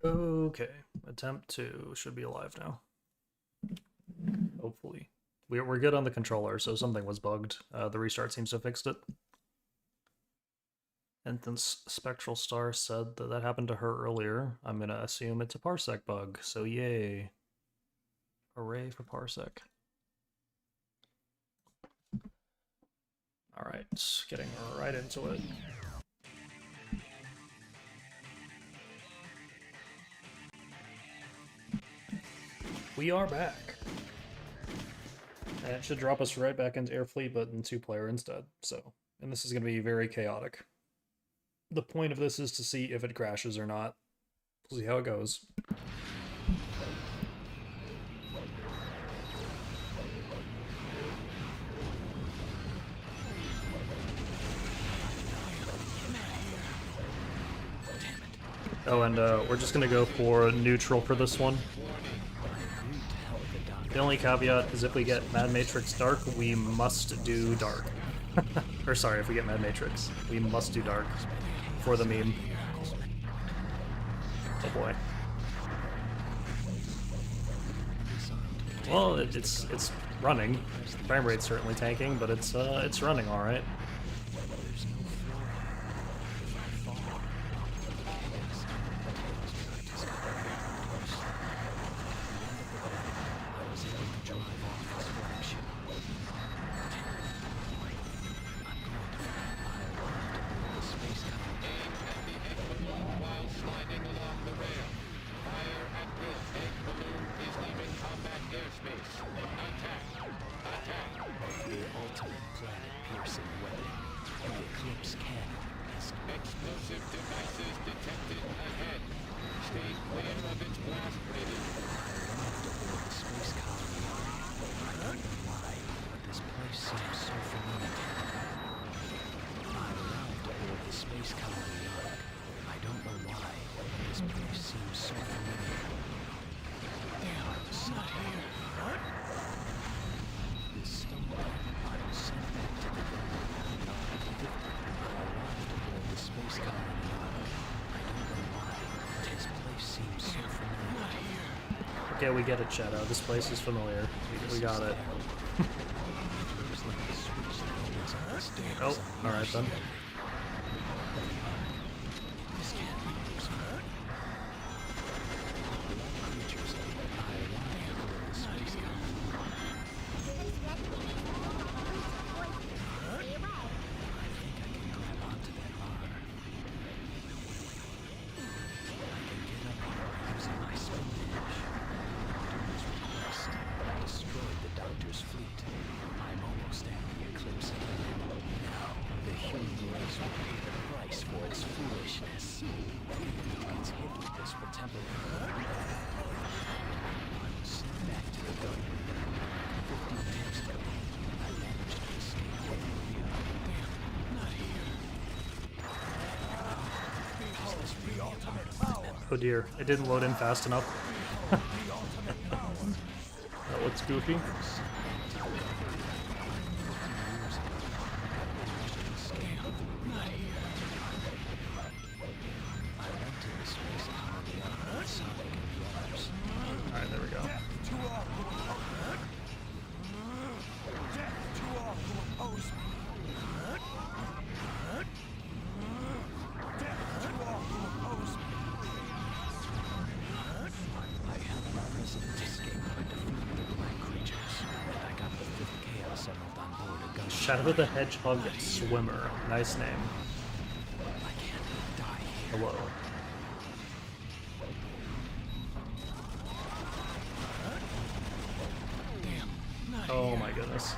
Okay, attempt 2 should be alive now. Hopefully. We're good on the controller, so something was bugged. The restart seems to have fixed it. And since Spectral Star said that that happened to her earlier, I'm gonna assume it's a Parsec bug, so yay. Hooray for Parsec. Alright, getting right into it. We are back. And it should drop us right back into Airfleet, but in 2-player instead, so. And this is gonna be very chaotic. The point of this is to see if it crashes or not. We'll see how it goes. Oh, and we're just gonna go for neutral for this one. The only caveat is if we get Mad Matrix Dark, we must do Dark. Or sorry, if we get Mad Matrix, we must do Dark for the meme. Oh boy. Well, it's running. Frame rate's certainly tanking, but it's running all right. Okay, we get it, Shadow. This place is familiar. We got it. Oh, alright then. Oh dear, it didn't load in fast enough. That looks goofy. Alright, there we go. Shadow the Hedgehog Swimmer. Nice name. Hello. Oh my goodness.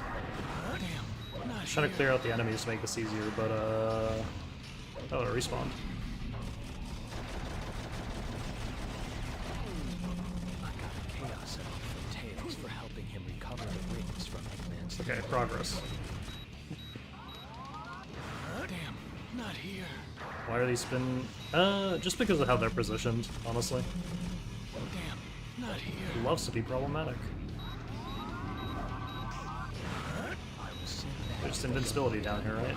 I'm trying to clear out the enemies to make this easier, but oh, it respawned. Okay, progress. Not here. Why are these spin? Just because of how they're positioned, honestly. Damn, not here. Loves to be problematic. There's invincibility down here, right?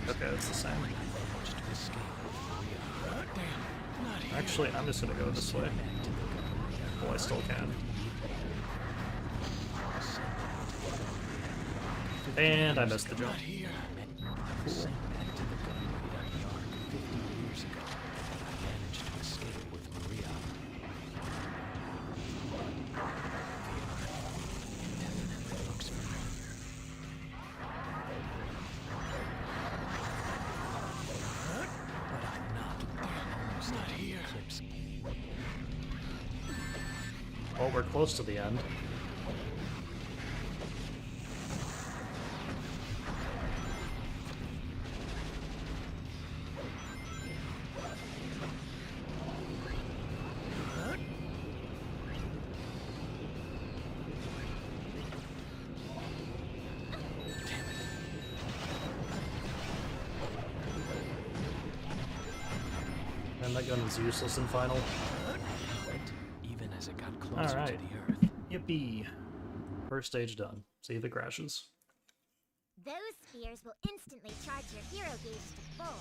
Okay, that's the same. Actually, I'm just gonna go this way. Oh, I still can. And I missed the jump. Cool. Well, we're close to the end. And that gun is useless in final. Even as it got closer Alright. to the earth. Yippee. First stage done. See if it crashes. Those spheres will instantly charge your hero gauge to full.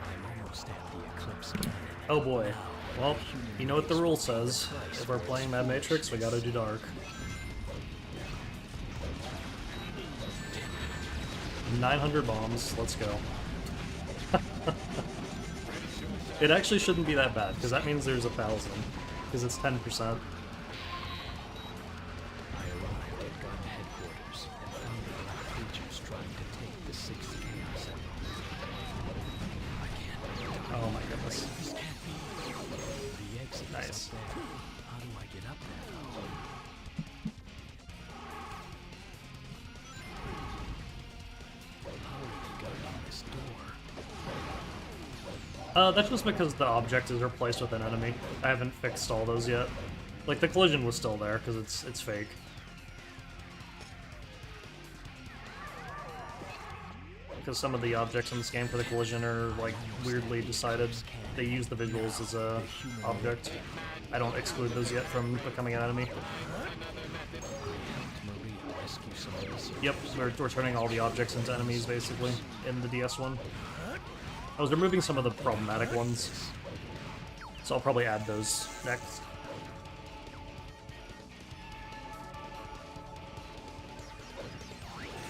I'm almost at the eclipse cannon. Oh boy. Well, you know what the rule says. If we're playing Mad Matrix, we gotta do dark. 900 bombs, let's go. It actually shouldn't be that bad, because that means there's 1,000, because it's 10%. I arrived at gun headquarters and found the black creatures trying to take the 6th chaos emerald. I can't. Oh my goodness. This can't be. The exit is Nice. up there. How do I get up there? How are they going on this door? That's just because the object is replaced with an enemy. I haven't fixed all those yet. Like, the collision was still there, because it's fake. Because some of the objects in this game for the collision are, like, weirdly decided. They use the visuals as a object. I don't exclude those yet from becoming an enemy. Yep, we're turning all the objects into enemies, basically, in the DS one. I was removing some of the problematic ones, so I'll probably add those next.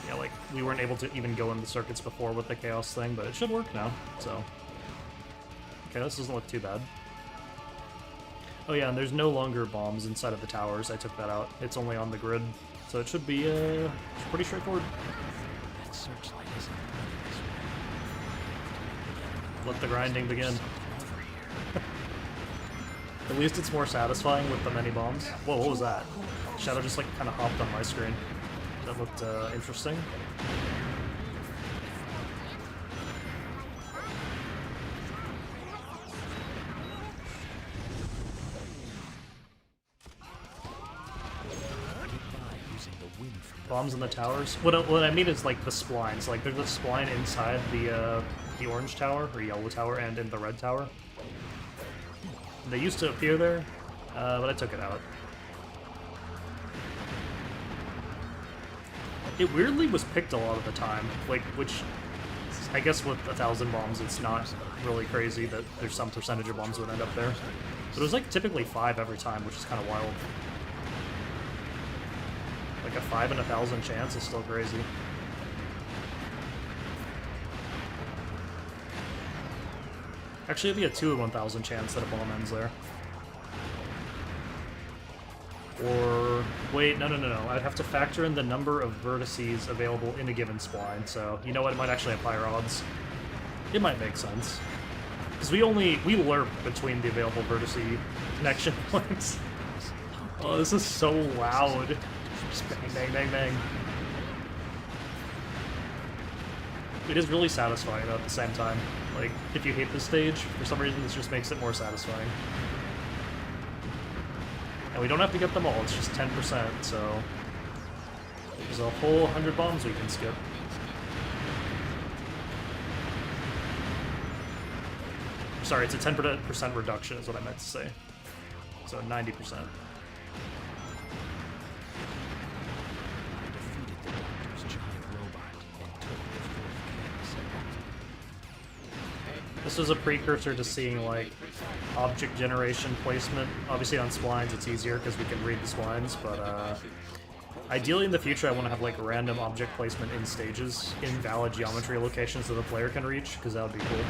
Yeah, like, we weren't able to even go in the circuits before with the Chaos thing, but it should work now, so... Okay, this doesn't look too bad. Oh yeah, and there's no longer bombs inside of the towers. I took that out. It's only on the grid, so it should be pretty straightforward. That searchlight isn't Let the grinding begin. At least it's more satisfying with the many bombs. Whoa, what was that? Shadow just like kind of hopped on my screen. That looked interesting. Bombs in the towers? What I mean is like the splines. Like there's a spline inside the orange tower or yellow tower and in the red tower. They used to appear there, but I took it out. It weirdly was picked a lot of the time, like, which I guess with 1,000 bombs it's not really crazy that there's some percentage of bombs that would end up there. But it was like typically 5 every time, which is kind of wild. Like a 5 in 1,000 chance is still crazy. Actually, it'd be a 2 in 1,000 chance that a bomb ends there. Or... wait, no. I'd have to factor in the number of vertices available in a given spline, so you know what, it might actually have higher odds. It might make sense. Because we lerp between the available vertice connection points. Oh, this is so loud. Just bang, bang, bang, bang. It is really satisfying, though, at the same time. Like, if you hate this stage, for some reason this just makes it more satisfying. And we don't have to get them all, it's just 10%, so... there's a whole 100 bombs we can skip. Sorry, it's a 10% reduction is what I meant to say. So 90%. I defeated the Doctor's giant robot and took the fourth chaos. This was a precursor to seeing, like, object generation placement. Obviously on splines it's easier because we can read the splines, but ideally in the future I want to have, like, random object placement in stages in valid geometry locations that the player can reach, because that would be cool.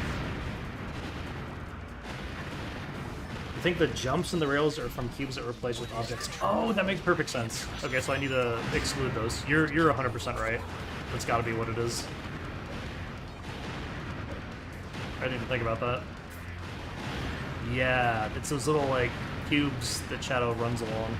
I think the jumps and the rails are from cubes that replace with objects. Oh, that makes perfect sense. Okay, so I need to exclude those. You're 100% right. That's gotta be what it is. I didn't even think about that. Yeah, it's those little, like, cubes that Shadow runs along.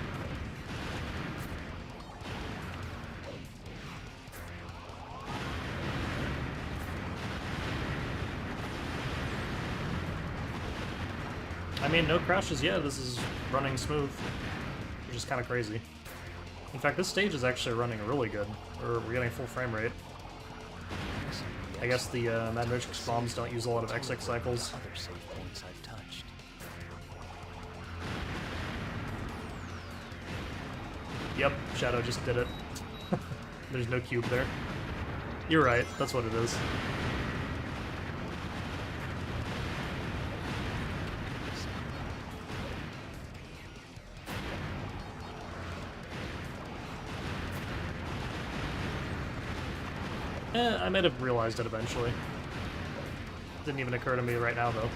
I mean, no crashes yet. This is running smooth, which is kind of crazy. In fact, this stage is actually running really good. We're getting full frame rate. I guess the Mad Matrix bombs don't use a lot of XX cycles. Other safe points I've touched. Yep, Shadow just did it. There's no cube there. You're right, that's what it is. I might have realized it eventually. Didn't even occur to me right now, though.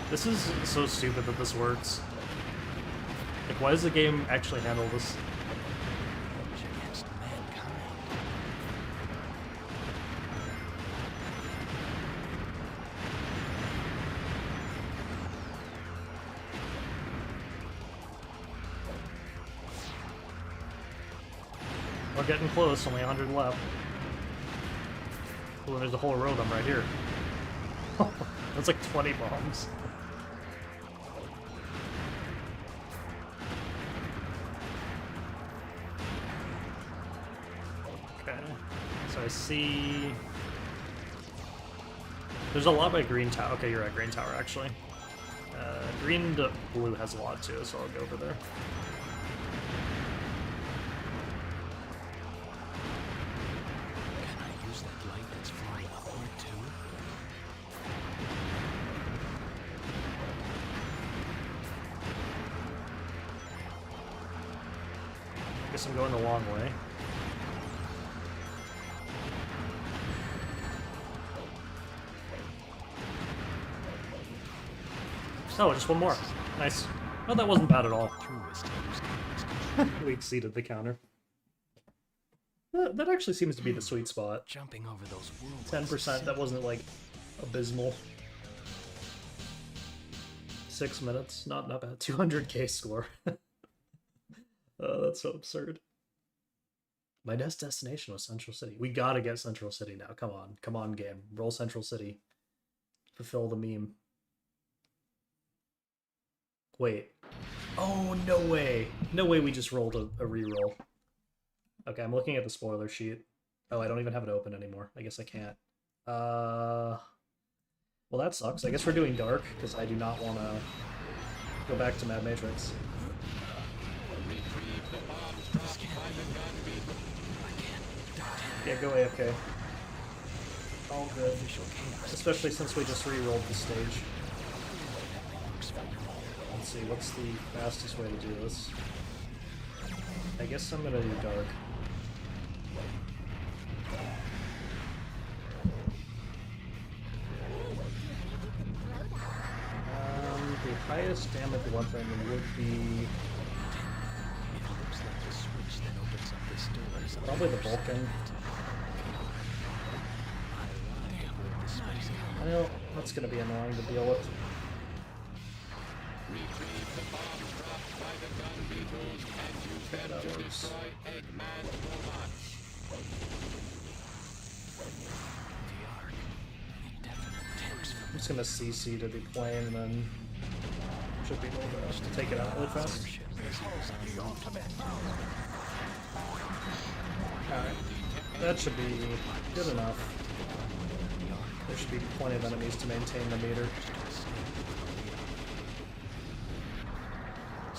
This is so stupid that this works. Like, why does the game actually handle this? Against mankind. We're getting close, only 100 left. Oh, there's a whole row of them right here. That's like 20 bombs. Okay, so I see... There's a lot by Green Tower. Okay, you're right, Green Tower, actually. Green to blue has a lot too, so I'll go over there. Guess I'm going the long way. Oh, just one more. Nice. Oh, that wasn't bad at all. We exceeded the counter. That actually seems to be the sweet spot. Jumping over those worlds. 10%, that wasn't, like, abysmal. 6 minutes, not bad. 200k score. Oh, that's so absurd. My next destination was Central City. We gotta get Central City now. Come on. Come on, game. Roll Central City. Fulfill the meme. Wait. Oh, no way. No way we just rolled a reroll. Okay, I'm looking at the spoiler sheet. Oh, I don't even have it open anymore. I guess I can't. Well, that sucks. I guess we're doing Dark, because I do not want to go back to Mad Matrix. Yeah, go AFK. All good. Especially since we just re-rolled the stage. Let's see, what's the fastest way to do this? I guess I'm gonna do Dark. The highest damage weapon would be... probably the Vulcan. I know, that's gonna be annoying to deal with. Okay, that works. I'm just gonna CC to the plane and then Should be able to take it out really fast. Alright. That should be good enough. There should be plenty of enemies to maintain the meter. I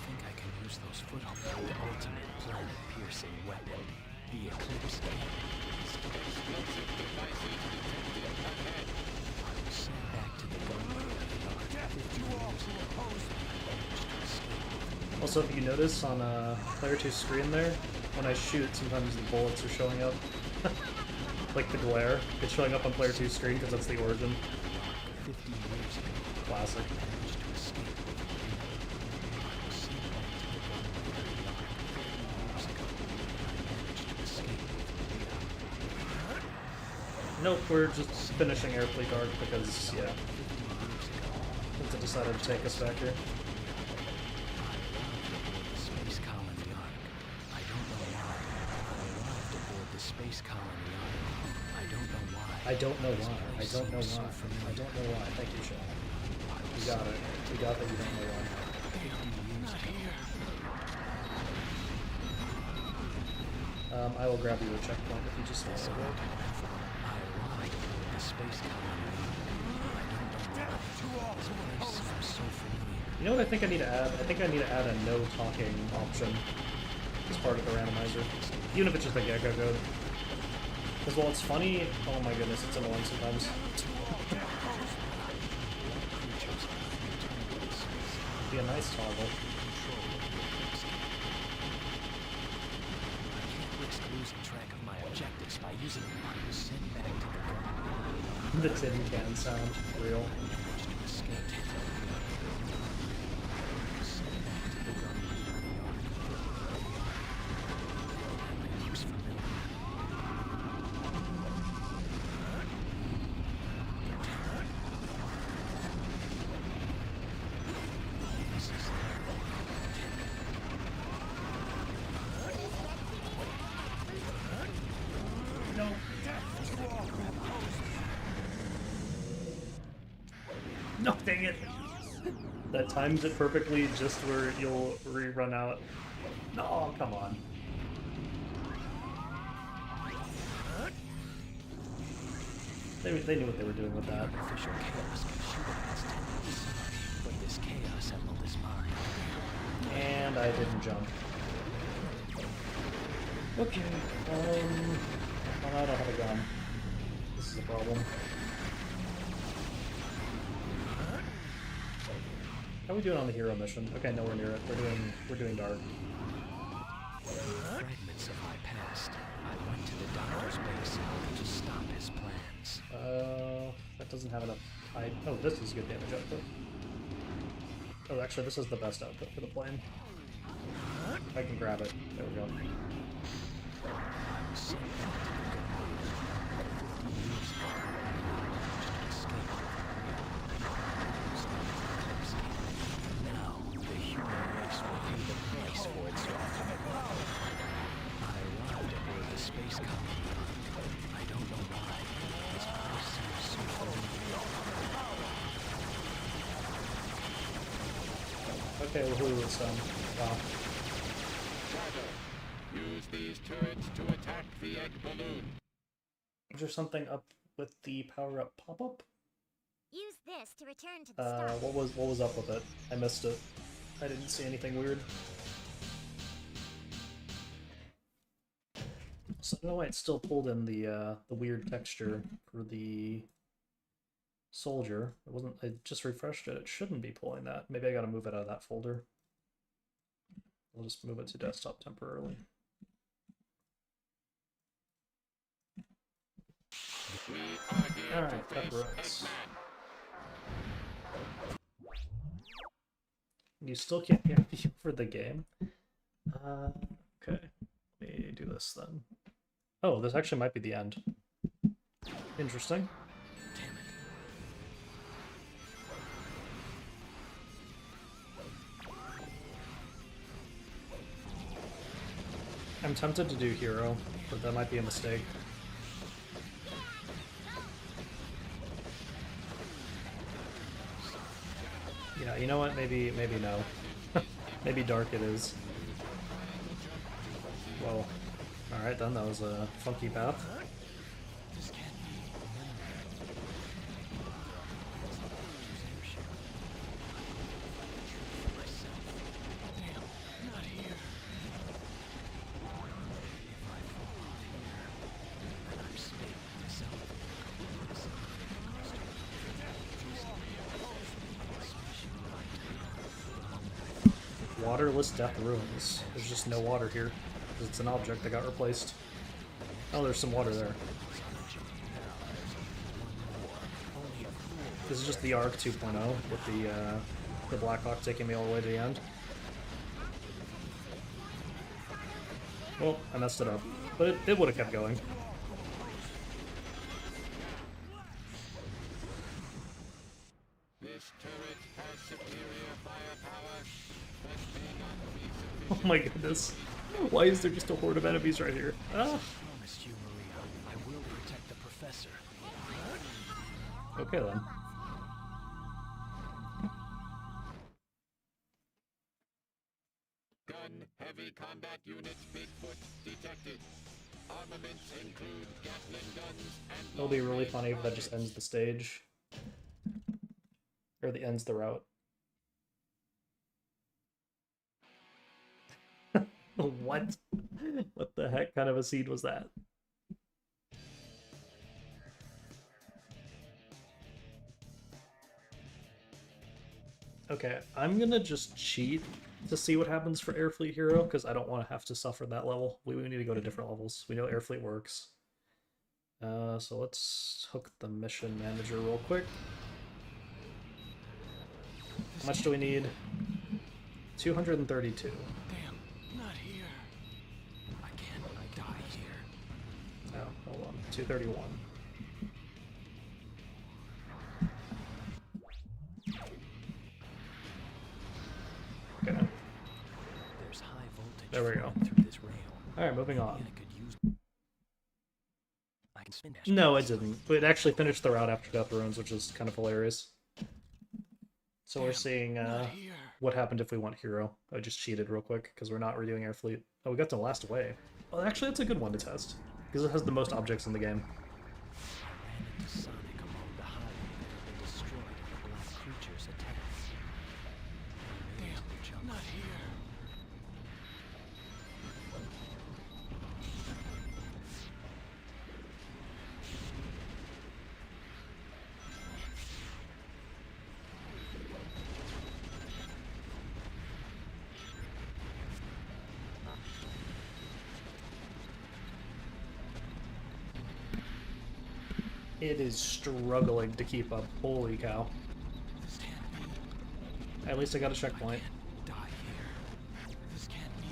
think I can use those footholds for the ultimate planet-piercing weapon, the Eclipse Gate. Sent back to the gunroom yard 50 years ago. Also, if you notice on player 2's screen there, when I shoot, sometimes the bullets are showing up. Like the glare. It's showing up on player 2's screen because that's the origin. 50 years ago. Classic. Nope, we're just finishing Air Fleet Guard because, yeah, Linta decided to take us back here. Space Colony Ark. I don't know why. I arrived aboard the Space Colony Ark. I don't know why. I don't know why. I don't know why. I don't know why. Thank you, Sean. We got it. We got that you don't know why. I will grab you a checkpoint if you just want to go. I arrived aboard the Space Colony Ark. I don't know why. This place seems so familiar. You know what I think I need to add? I think I need to add a no talking option as part of the randomizer. Even if it's just a gecko code. Because while it's funny, oh my goodness, it's annoying sometimes. It'd be a nice toggle. I can't risk losing track of my objectives by using the send back to the gun. The tin can sound real. No, dang it! That times it perfectly just where you'll rerun out. No, come on. They knew what they were doing with that. Official chaos can shoot against him, but this chaos emerald is mine. And I didn't jump. Okay, well, I don't have a gun. This is a problem. How are we doing on the hero mission? Okay, nowhere near it. We're doing dark. Fragments of my past. I went to the doctor's base in order to stop his plans. That doesn't have enough height. Oh, this is good damage output. Oh, actually, this is the best output for the plane. I can grab it. There we go. I was sent back to the gun 50 years ago. I escaped. Now, the human race will pay the price for its ultimate power. I arrived aboard the Space Colony. I don't know why. This place seems so familiar. Okay, well, who is wow. Use these turrets to attack the egg balloon. Is there something up with the power-up pop-up? Use this to return to the start. What was up with it? I missed it. I didn't see anything weird. So I don't know why it still pulled in the weird texture for the soldier. It wasn't. I just refreshed it. It shouldn't be pulling that. Maybe I gotta move it out of that folder. We'll just move it to desktop temporarily. Alright, pepperonis. You still can't hear me for the game? Okay. Let me do this then. Oh, this actually might be the end. Interesting. I'm tempted to do hero, but that might be a mistake. Yeah, you know what? Maybe no. Maybe dark it is. Whoa. Alright then, that was a funky path. Waterless Death Ruins. There's just no water here, because it's an object that got replaced. Oh, there's some water there. This is just the Arc 2.0 with the Blackhawk taking me all the way to the end. Well, I messed it up, but it would have kept going. This turret has superior firepower. Oh my goodness. Why is there just a horde of enemies right here? Ah. I promised you, Maria. I will protect the professor. Okay then. Gun, heavy combat units, Bigfoot detected. Armaments include Gatling guns and... It'll be really funny if that just ends the stage. Or ends the route. What? What the heck kind of a seed was that? Okay, I'm gonna just cheat to see what happens for Air Fleet Hero, because I don't want to have to suffer that level. We need to go to different levels. We know Air Fleet works. So let's hook the mission manager real quick. How much do we need? 232. Damn, not here. I can't die here. Oh, hold on. 231. Okay. There's high voltage There we go. flowing through this rail. Alright, moving on. I could use... I can spin dash. No, it didn't. It actually finished the route after Death Ruins, which is kind of hilarious. So we're seeing what happened if we went Hero. I just cheated real quick, because we're not redoing Air Fleet. Oh, we got to Last Wave. Well, actually, that's a good one to test, because it has the most objects in the game. I ran into Sonic along the highway that had been destroyed in the black creature's attack. Damn, not here. It is struggling to keep up. Holy cow. This can't be. At least I got a checkpoint. Die here. This can't be.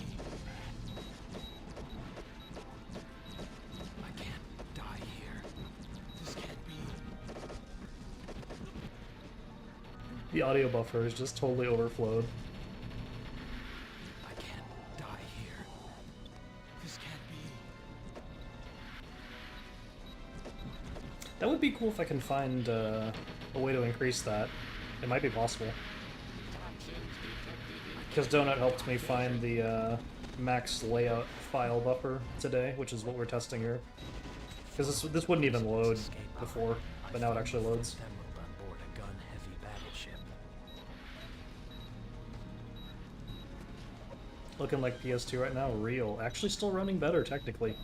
I can't die here. This can't be. The audio buffer is just totally overflowed. I can't die here. This can't be. That would be cool if I can find a way to increase that. It might be possible. Because Donut helped me find the max layout file buffer today, which is what we're testing here. Because this wouldn't even load before, but now it actually loads. Emerald on board a gun-heavy battleship. Looking like PS2 right now, real. Actually still running better, technically.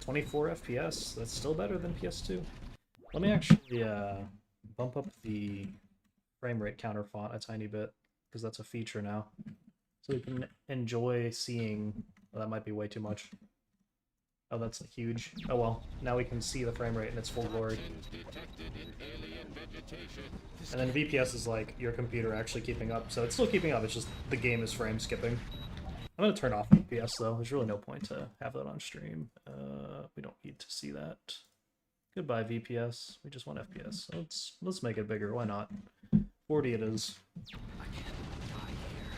24 FPS, that's still better than PS2. Let me actually bump up the frame rate counter font a tiny bit, because that's a feature now. So we can enjoy seeing... Well, that might be way too much. Oh, that's huge. Oh well, now we can see the frame rate in its full glory. And then VPS is like your computer actually keeping up, so it's still keeping up, it's just the game is frame skipping. I'm going to turn off VPS though, there's really no point to have that on stream. We don't need to see that. Goodbye VPS, we just want FPS. So let's make it bigger, why not? 40 it is. I can't die here.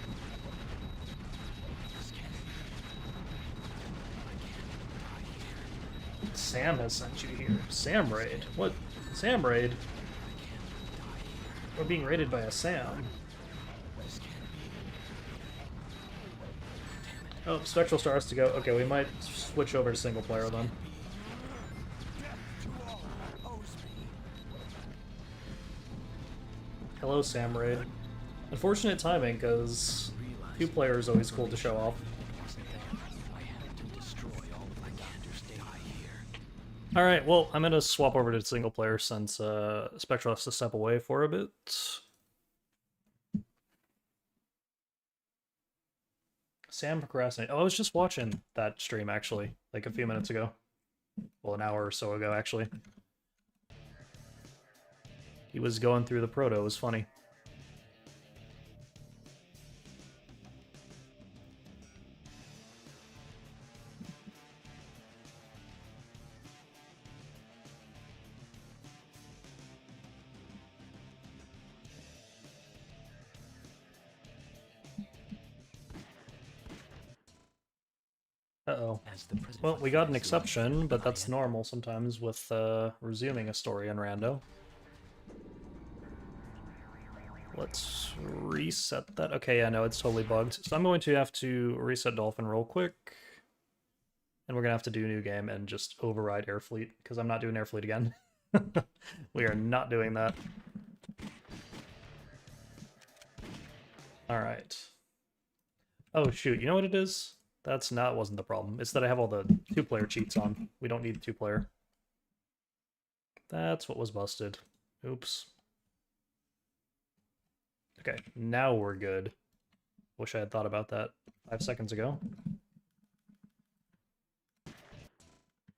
This can't be. I can't die here. Sam has sent you here. Sam raid? What? Sam raid? I can't die here. We're being raided by a Sam. Oh, Spectral Star has to go. Okay, we might switch over to single player then. Hello, Sam Raid. Unfortunate timing, because 2-player is always cool to show off. Alright, well, I'm gonna swap over to single player since Spectral has to step away for a bit. Sam procrastinate. Oh, I was just watching that stream, actually, like a few minutes ago. Well, an hour or so ago, actually. He was going through the proto. It was funny. Uh-oh. Well, we got an exception, but that's normal sometimes with resuming a story in Rando. Let's reset that. Okay, yeah, no, it's totally bugged. So I'm going to have to reset Dolphin real quick. And we're going to have to do a new game and just override Airfleet, because I'm not doing Airfleet again. We are not doing that. Alright. Oh, shoot, you know what it is? Wasn't the problem. It's that I have all the 2-player cheats on. We don't need 2-player. That's what was busted. Oops. Okay, now we're good. Wish I had thought about that 5 seconds ago.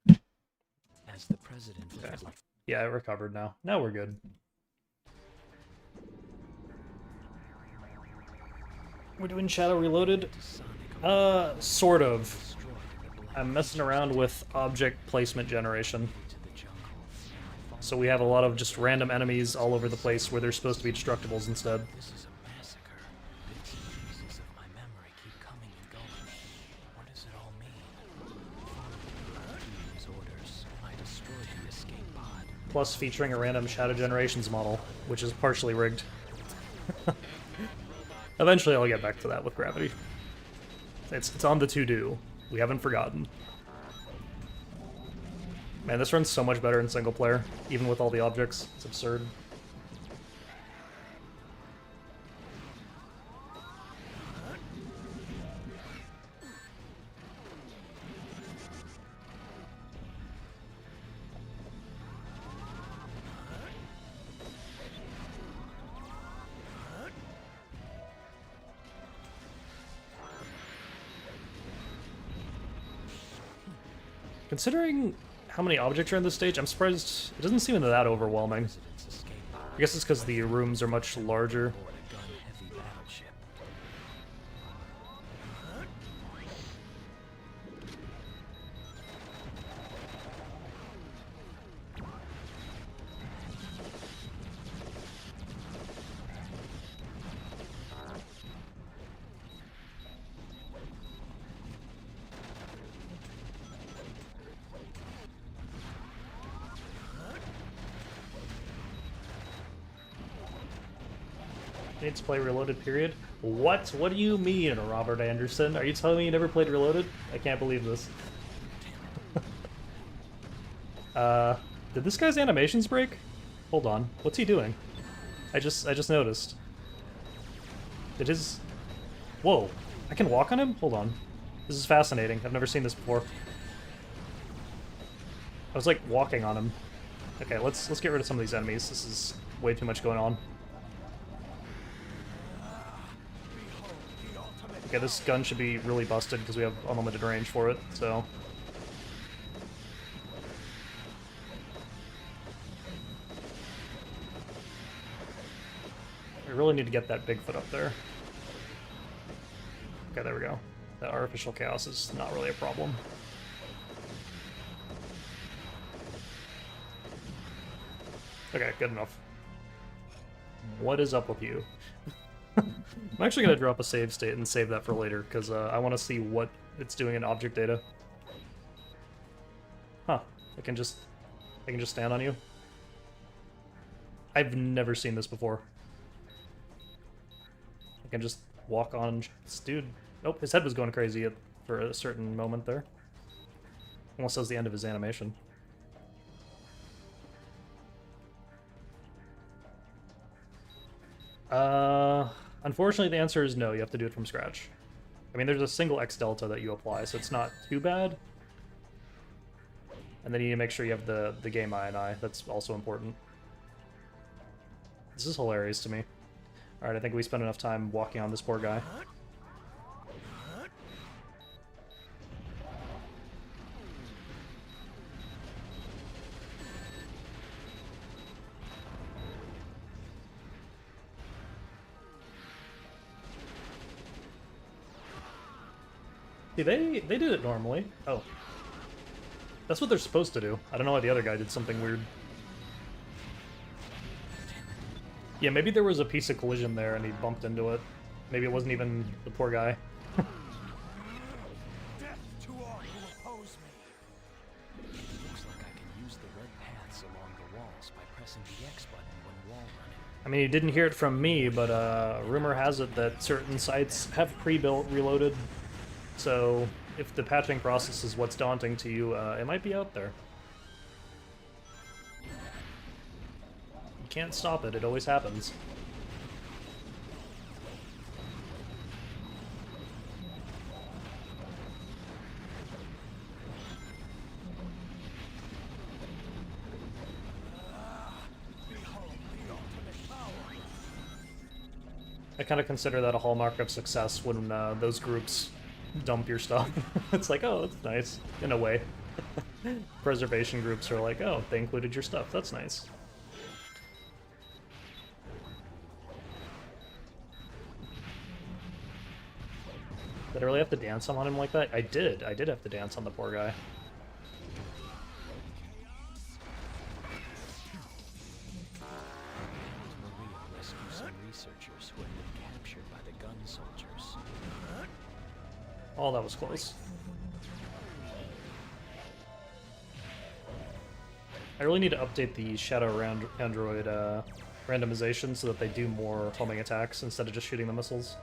As the president of Okay. Yeah, I recovered now. Now we're good. We're doing Shadow Reloaded? Sort of. I'm messing around with object placement generation. So we have a lot of just random enemies all over the place where they're supposed to be destructibles instead. This is a massacre. Bits and pieces of my memory keep coming and going. What does it all mean? Follow the team's orders. I destroyed the escape pod. Plus featuring a random Shadow Generations model, which is partially rigged. Eventually I'll get back to that with Gravity. It's on the to-do. We haven't forgotten. Man, this runs so much better in single player, even with all the objects. It's absurd. Considering how many objects are in this stage, I'm surprised it doesn't seem that overwhelming. I guess it's because the rooms are much larger. Needs to play Reloaded, period. What? What do you mean, Robert Anderson? Are you telling me you never played Reloaded? I can't believe this. Did this guy's animations break? Hold on. What's he doing? I just noticed. Did his... Whoa. I can walk on him? Hold on. This is fascinating. I've never seen this before. I was like walking on him. Okay, let's get rid of some of these enemies. This is way too much going on. Okay, this gun should be really busted because we have unlimited range for it, so... We really need to get that Bigfoot up there. Okay, there we go. That artificial chaos is not really a problem. Okay, good enough. What is up with you? I'm actually going to drop a save state and save that for later, because I want to see what it's doing in object data. Huh. I can just stand on you? I've never seen this before. I can just walk on this dude. Nope, his head was going crazy. for a certain moment there. Almost as the end of his animation. Unfortunately the answer is no, you have to do it from scratch. I mean, there's a single X delta that you apply, so it's not too bad. And then you need to make sure you have the game INI, that's also important. This is hilarious to me. Alright, I think we spent enough time walking on this poor guy. See, they did it normally. Oh. That's what they're supposed to do. I don't know why the other guy did something weird. Yeah, maybe there was a piece of collision there and he bumped into it. Maybe it wasn't even the poor guy. Death to all who oppose me. Looks like I can use the red paths along the walls by pressing the X button when wall running. I mean, you didn't hear it from me, but rumor has it that certain sites have pre-built reloaded. So if the patching process is what's daunting to you, it might be out there. You can't stop it, it always happens. I kind of consider that a hallmark of success when those groups dump your stuff. It's like, oh, that's nice, in a way. Preservation groups are like, oh, they included your stuff, that's nice. Did I really have to dance on him like that? I did have to dance on the poor guy. Maria rescue some researchers who had been captured by the gun soldiers. Oh, that was close. I really need to update the ShadowRando Android randomization so that they do more homing attacks instead of just shooting the missiles.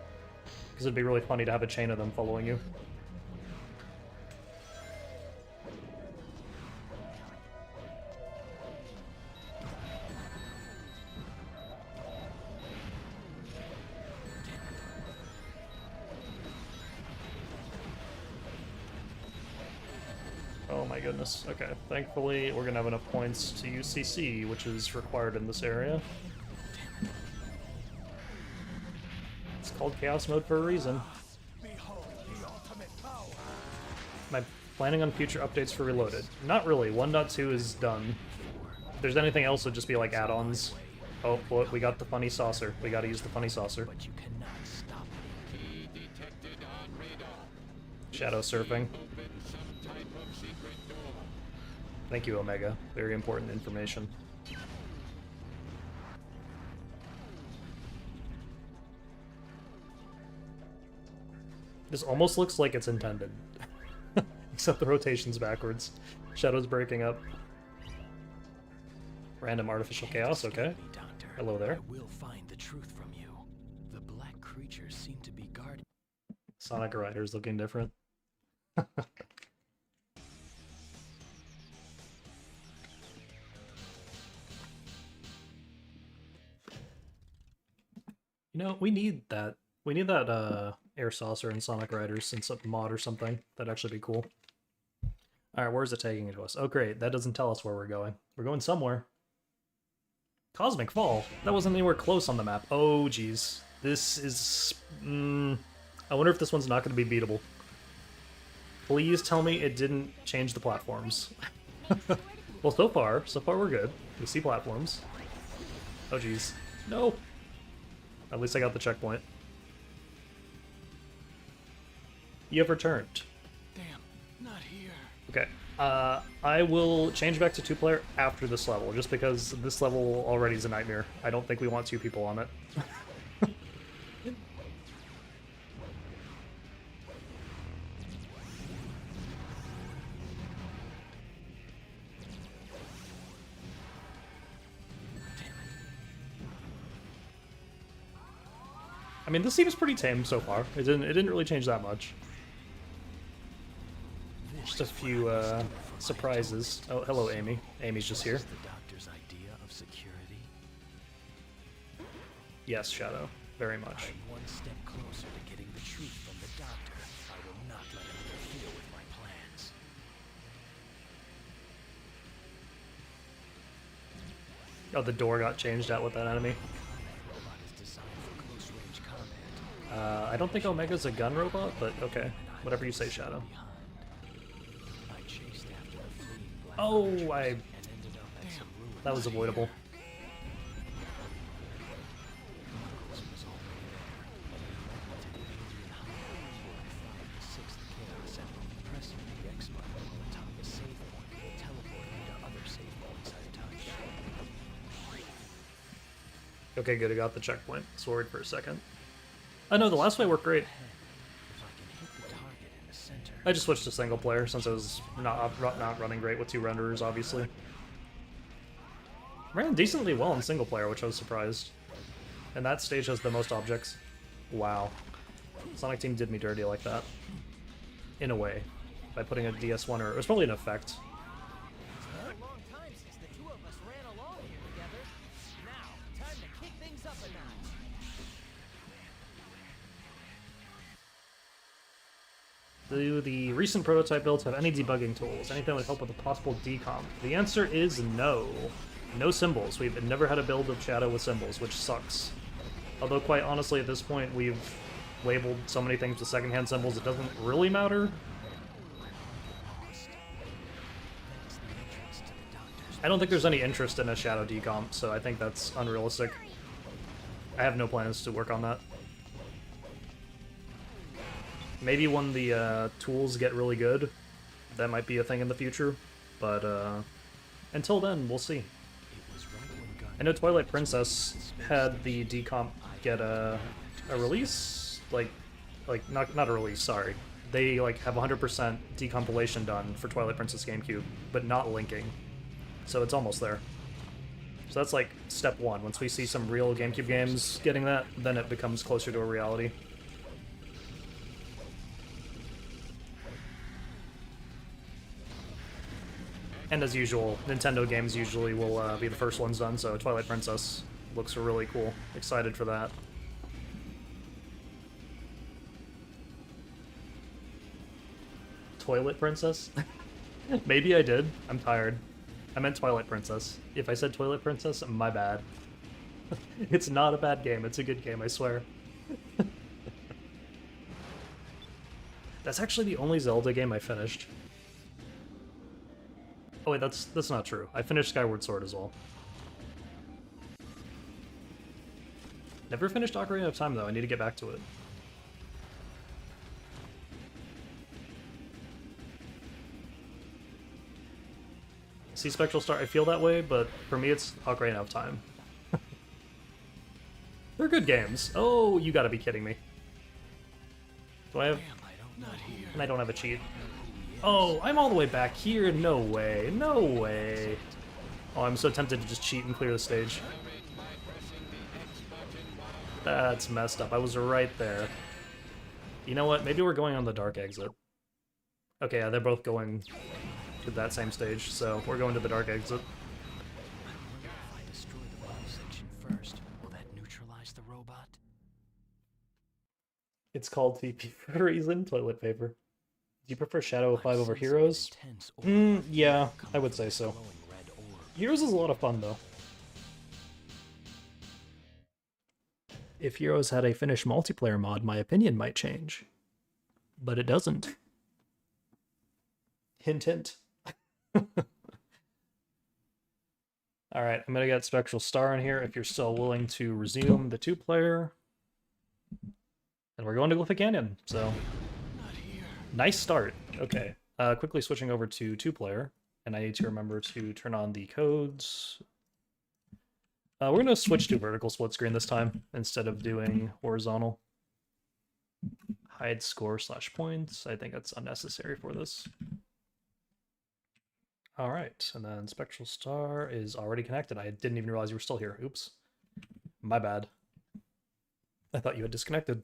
Because it'd be really funny to have a chain of them following you. Oh my goodness. Okay, thankfully we're gonna have enough points to use CC, which is required in this area. It's called Chaos Mode for a reason. Am I planning on future updates for Reloaded? Not really. 1.2 is done. If there's anything else, it'll just be like add-ons. Oh, what? We got the funny saucer. We gotta use the funny saucer. But you cannot stop me. Key detected on radar. Shadow surfing. Open some type of secret door. Thank you, Omega. Very important information. This almost looks like it's intended. Except the rotation's backwards. Shadow's breaking up. Random artificial chaos, okay. Me, Doctor. Hello there. I will find the truth from you. The black creatures seem to be guarding. Sonic Rider's looking different. You know, we need that. We need that air saucer in Sonic Riders in some mod or something. That'd actually be cool. Alright, where's it taking it to us? Oh great, that doesn't tell us where we're going. We're going somewhere. Cosmic Fall? That wasn't anywhere close on the map. Oh jeez. This is... I wonder if this one's not going to be beatable. Please tell me it didn't change the platforms. Well, so far we're good. We see platforms. Oh jeez. No! At least I got the checkpoint. You have returned. Damn, not here. Okay. I will change back to 2-player after this level, just because this level already is a nightmare. I don't think we want 2 people on it. I mean, this seems pretty tame so far. It didn't really change that much. Just a few surprises. Oh, hello, Amy. Amy's just here. The doctor's idea of security. Yes, Shadow. Very much. I'm one step closer to getting the truth from the doctor. I will not let him interfere with my plans. Oh, the door got changed out with that enemy. Combat robot is designed for close-range combat. I don't think Omega's a gun robot, but okay. Whatever you say, Shadow. I chased after the fleeing black Oh, merchants I... and ended up at some ruins. That was avoidable. Knuckles was already there. To the alien hideout where I found the sixth chaos emerald. Pressing the X button on top of a save point will teleport me to other save points I've touched. Okay, good. I got the checkpoint. Was worried for a second. I know the last way worked great. If I can hit the target in the center. I just switched to single player since it was not running great with 2 renderers, obviously. Ran decently well in single player, which I was surprised. And that stage has the most objects. Wow. Sonic Team did me dirty like that. In a way. By putting a DS1 or... It was probably an effect. It's been a long time since the two of us ran along here together. Now, time to kick things up a notch. Do the recent prototype builds have any debugging tools? Anything that would help with a possible decomp? The answer is no. No symbols. We've never had a build of Shadow with symbols, which sucks. Although, quite honestly, at this point, we've labeled so many things with secondhand symbols, it doesn't really matter. I don't think there's any interest in a Shadow decomp, so I think that's unrealistic. I have no plans to work on that. Maybe when the tools get really good, that might be a thing in the future, but until then, we'll see. I know Twilight Princess had the decomp get a release, like not a release, sorry. They like have 100% decompilation done for Twilight Princess GameCube, but not linking. So it's almost there. So that's like step 1. Once we see some real GameCube games getting that, then it becomes closer to a reality. And as usual, Nintendo games usually will be the first ones done, so Twilight Princess looks really cool. Excited for that. Toilet Princess? Maybe I did. I'm tired. I meant Twilight Princess. If I said Toilet Princess, my bad. It's not a bad game. It's a good game, I swear. That's actually the only Zelda game I finished. Oh wait, that's not true. I finished Skyward Sword as well. Never finished Ocarina of Time though, I need to get back to it. See Spectral Star, I feel that way, but for me it's Ocarina of Time. They're good games. Oh, you gotta be kidding me. Do I have... And I don't have a cheat. Oh, I'm all the way back here? No way. No way. Oh, I'm so tempted to just cheat and clear the stage. That's messed up. I was right there. You know what? Maybe we're going on the dark exit. Okay, yeah, they're both going to that same stage, so we're going to the dark exit. If I destroy the bottom section first, will that neutralize the robot? It's called TP for a reason. Toilet paper. Do you prefer Shadow 5 over Heroes? Yeah, I would say so. Heroes is a lot of fun, though. If Heroes had a finished multiplayer mod, my opinion might change. But it doesn't. Hint, hint. Alright, I'm gonna get Spectral Star in here if you're still willing to resume the 2-player. And we're going to Glyphic Canyon, so... Nice start. Okay. Quickly switching over to 2-player, and I need to remember to turn on the codes. We're going to switch to vertical split screen this time, instead of doing horizontal. Hide score / points. I think that's unnecessary for this. Alright, and then Spectral Star is already connected. I didn't even realize you were still here. Oops. My bad. I thought you had disconnected.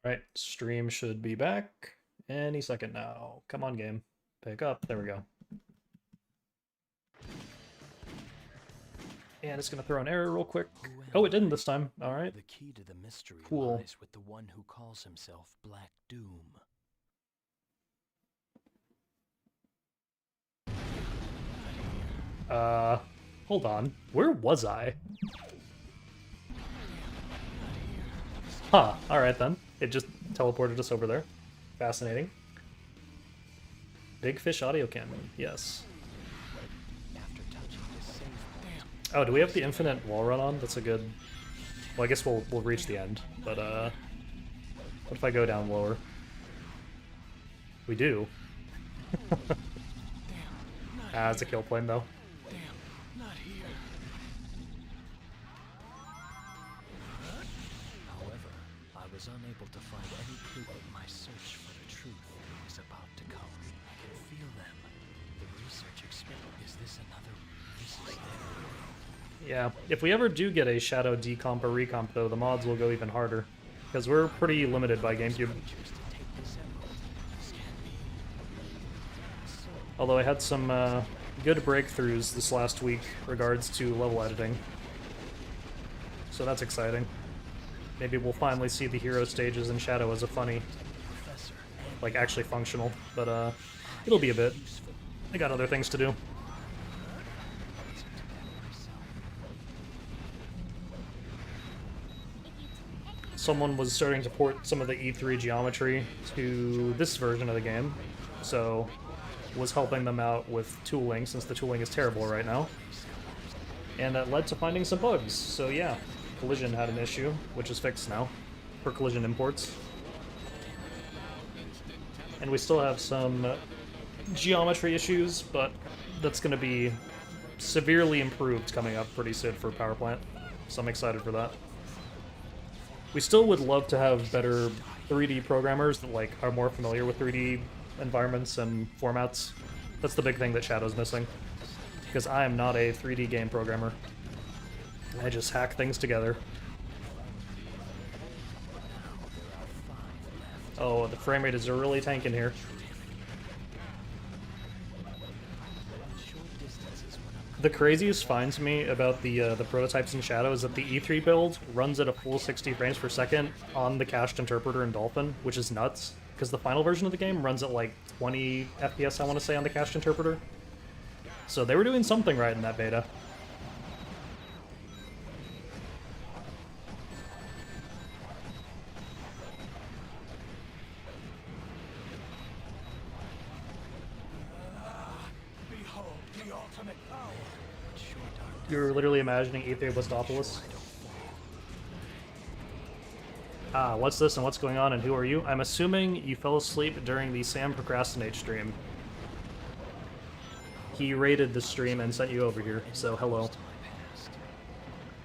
Alright, stream should be back any second now. Come on, game. Pick up. There we go. And it's gonna throw an error real quick. Oh, it didn't this time. Alright. The key to the mystery Cool. lies with the one who calls himself Black Doom. Hold on. Where was I? Huh, alright then. It just teleported us over there. Fascinating. Big Fish audio canon, yes. After touching the safe, Oh, do we have the infinite wall run on? That's a good... Well, I guess we'll reach the end, but what if I go down lower? We do. It's a kill plane though. not here. However, I was unable to find any clue of my search for the truth is about to come. I can feel them. The research experiment. Is this another? This is their. Yeah, if we ever do get a Shadow decomp or recomp though, the mods will go even harder. Because we're pretty limited by GameCube. Although I had some good breakthroughs this last week regards to level editing. So that's exciting. Maybe we'll finally see the hero stages in Shadow as a funny, like actually functional, but it'll be a bit. I got other things to do. Someone was starting to port some of the E3 geometry to this version of the game, so was helping them out with tooling, since the tooling is terrible right now. And that led to finding some bugs, so yeah, Collision had an issue, which is fixed now, for Collision imports. And we still have some geometry issues, but that's going to be severely improved coming up pretty soon for Power Plant, so I'm excited for that. We still would love to have better 3D programmers that like are more familiar with 3D environments and formats. That's the big thing that Shadow's missing. Because I am not a 3D game programmer. I just hack things together. Oh, the frame rate is really tanking here. The craziest find to me about the prototypes in Shadow is that the E3 build runs at a full 60 frames per second on the cached interpreter in Dolphin, which is nuts, because the final version of the game runs at like 20 FPS, I want to say, on the cached interpreter. So they were doing something right in that beta. You're literally imagining E3 Blastopolis. Ah, what's this and what's going on and who are you? I'm assuming you fell asleep during the Sam Procrastinate stream. He raided the stream and sent you over here, so hello.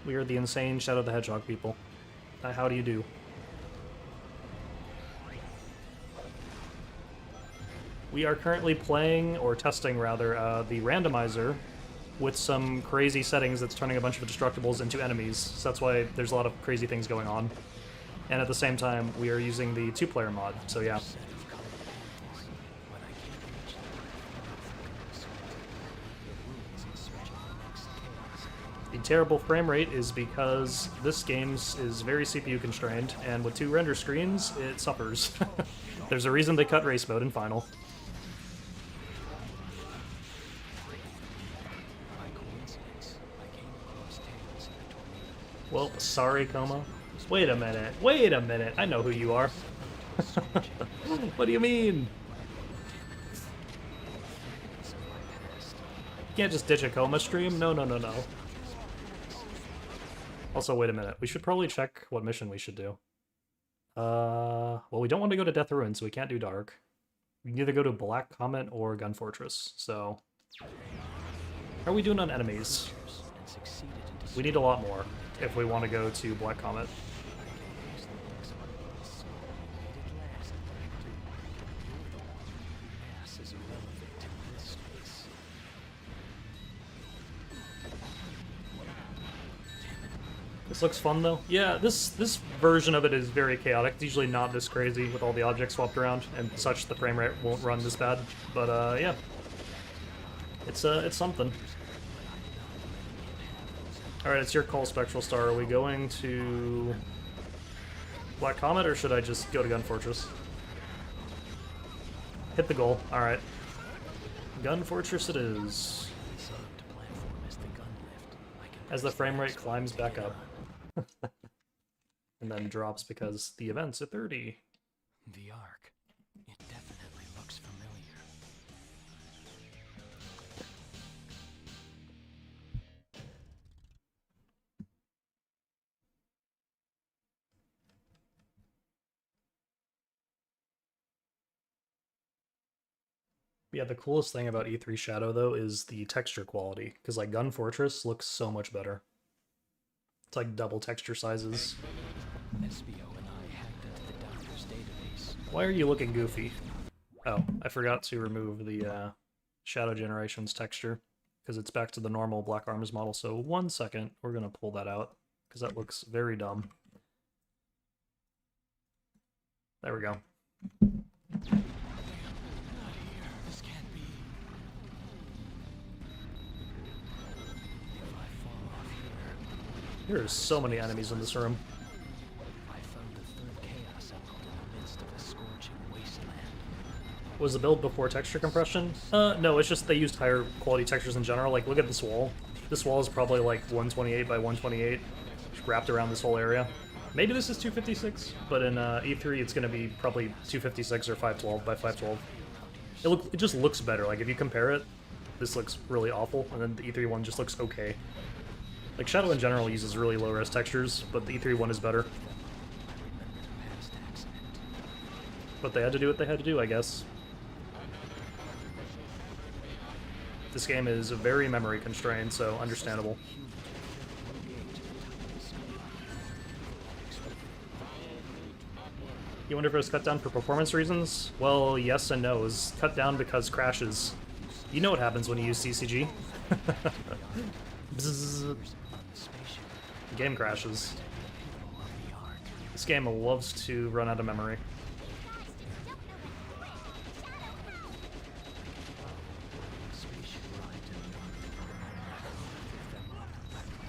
We are the insane Shadow the Hedgehog people. How do you do? We are currently playing, or testing rather, the randomizer with some crazy settings that's turning a bunch of destructibles into enemies, so that's why there's a lot of crazy things going on. And at the same time, we are using the 2-player mod, so yeah. The terrible frame rate is because this game is very CPU constrained, and with 2 render screens, it suffers. There's a reason they cut race mode in Final. Well, sorry, Coma. Wait a minute, I know who you are. What do you mean? You can't just ditch a Coma stream? No. Also, wait a minute, we should probably check what mission we should do. Well, we don't want to go to Death Ruin, so we can't do Dark. We can either go to Black Comet or Gun Fortress, so... How are we doing on enemies? We need a lot more if we want to go to Black Comet. This looks fun though. Yeah, this version of it is very chaotic. It's usually not this crazy with all the objects swapped around and such. The frame rate won't run this bad, but yeah, it's something. All right, it's your call, Spectral Star. Are we going to Black Comet or should I just go to Gun Fortress? Hit the goal. All right, Gun Fortress it is. As the frame rate climbs back up. And then drops because the event's at 30. The Ark. It definitely looks familiar. Yeah, the coolest thing about E3 Shadow, though, is the texture quality. Because, like, Gun Fortress looks so much better. It's like double texture sizes. SBO and I hacked into the doctor's database. Why are you looking goofy? Oh, I forgot to remove the Shadow Generations texture. Because it's back to the normal Black Arms model. So 1 second, we're going to pull that out. Because that looks very dumb. There we go. This can't be. If I fall off here, There are so many enemies in this room. I found the third chaos emerald in the midst of a scorching wasteland. Was the build before texture compression? No, it's just they used higher quality textures in general. Like, look at this wall. This wall is probably like 128 by 128, wrapped around this whole area. Maybe this is 256, but in E3 it's going to be probably 256 or 512 by 512. It just looks better. Like, if you compare it, this looks really awful, and then the E3 one just looks okay. Like, Shadow in general uses really low-res textures, but the E3 one is better. But they had to do what they had to do, I guess. This game is very memory constrained, so understandable. You wonder if it was cut down for performance reasons? Well, yes and no. It was cut down because crashes. You know what happens when you use CCG. Bzzz. The game crashes. This game loves to run out of memory.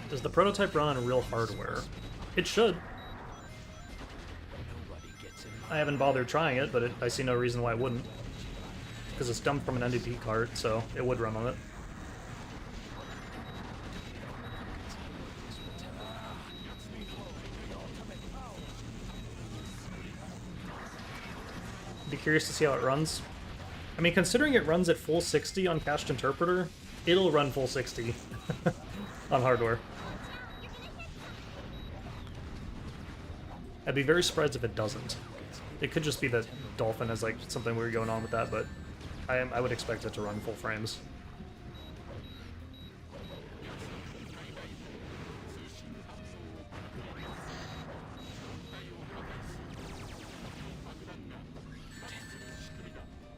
Does the prototype run on real hardware? It should. I haven't bothered trying it, but I see no reason why it wouldn't. Because it's dumped from an NDP cart, so it would run on it. Be curious to see how it runs. I mean, considering it runs at full 60 on Cached Interpreter, it'll run full 60 on hardware. I'd be very surprised if it doesn't. It could just be that Dolphin has like something weird going on with that, but I would expect it to run full frames.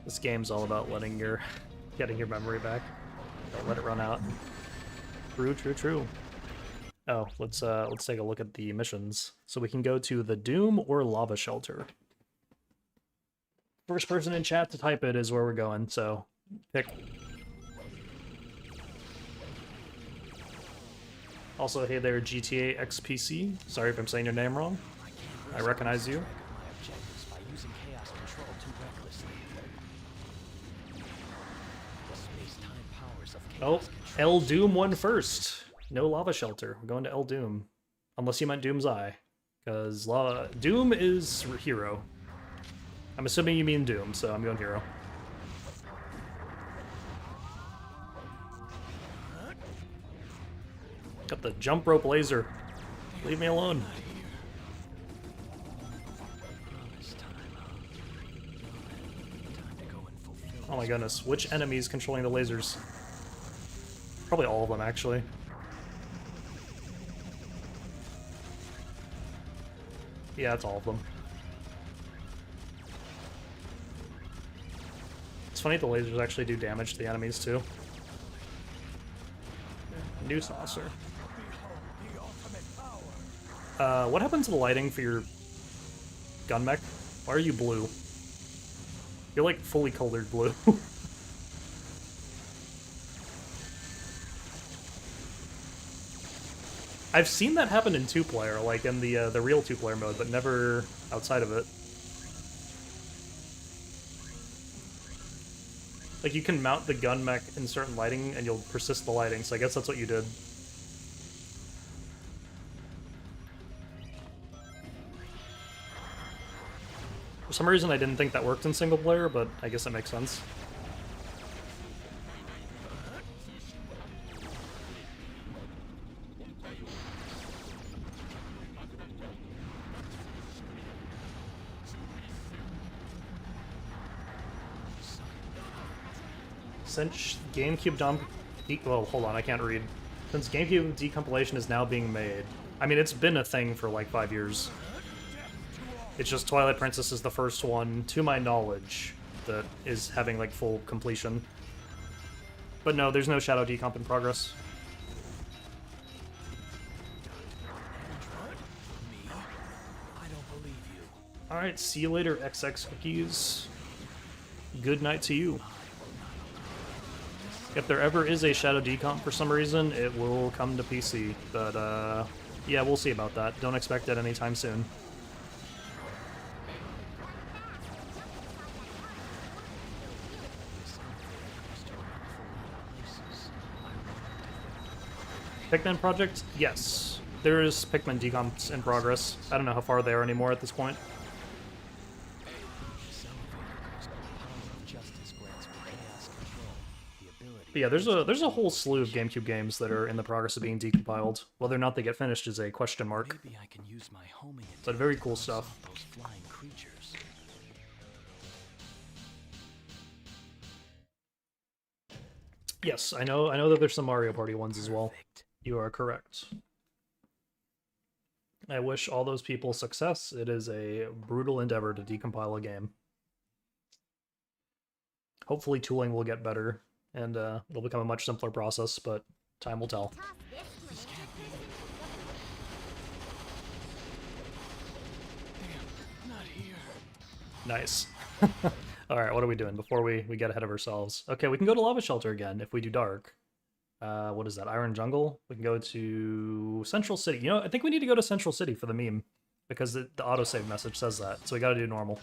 This game's all about getting your memory back. Don't let it run out. True, true, true. Oh, let's take a look at the missions. So we can go to the Doom or Lava Shelter. First person in chat to type it is where we're going, so pick. Also, hey there, GTA XPC. Sorry if I'm saying your name wrong. I recognize you. Oh, El Doom won first. No Lava Shelter. We're going to El Doom. Unless you meant Doom's Eye. Because Doom is Hero. I'm assuming you mean Doom, so I'm going Hero. Got the jump rope laser. Leave me alone. Oh my goodness, which enemies controlling the lasers? Probably all of them, actually. Yeah, it's all of them. It's funny the lasers actually do damage to the enemies, too. New saucer. What happened to the lighting for your gun mech? Why are you blue? You're like fully colored blue. I've seen that happen in 2-player, like in the real 2-player mode, but never outside of it. Like, you can mount the gun mech in certain lighting, and you'll persist the lighting, so I guess that's what you did. For some reason, I didn't think that worked in single player, but I guess that makes sense. Since GameCube well, hold on, I can't read. Since GameCube decompilation is now being made. I mean, it's been a thing for like 5 years. It's just Twilight Princess is the first one, to my knowledge, that is having like full completion. But no, there's no Shadow decomp in progress. Alright, see you later, XX cookies. Good night to you. If there ever is a Shadow decomp for some reason, it will come to PC. But, yeah, we'll see about that. Don't expect it anytime soon. Pikmin project? Yes. There is Pikmin decomps in progress. I don't know how far they are anymore at this point. But yeah, there's a whole slew of GameCube games that are in the progress of being decompiled. Whether or not they get finished is a question mark. Maybe I can use my homing But very cool stuff. those flying creatures. Yes, I know that there's some Mario Party ones as well. You are correct. I wish all those people success. It is a brutal endeavor to decompile a game. Hopefully tooling will get better, and it'll become a much simpler process, but time will tell. Toss this to an Not here. Nice. Alright, what are we doing before we get ahead of ourselves? Okay, we can go to Lava Shelter again if we do dark. What is that? Iron Jungle? We can go to Central City. You know, I think we need to go to Central City for the meme, because the autosave message says that, so we gotta do normal.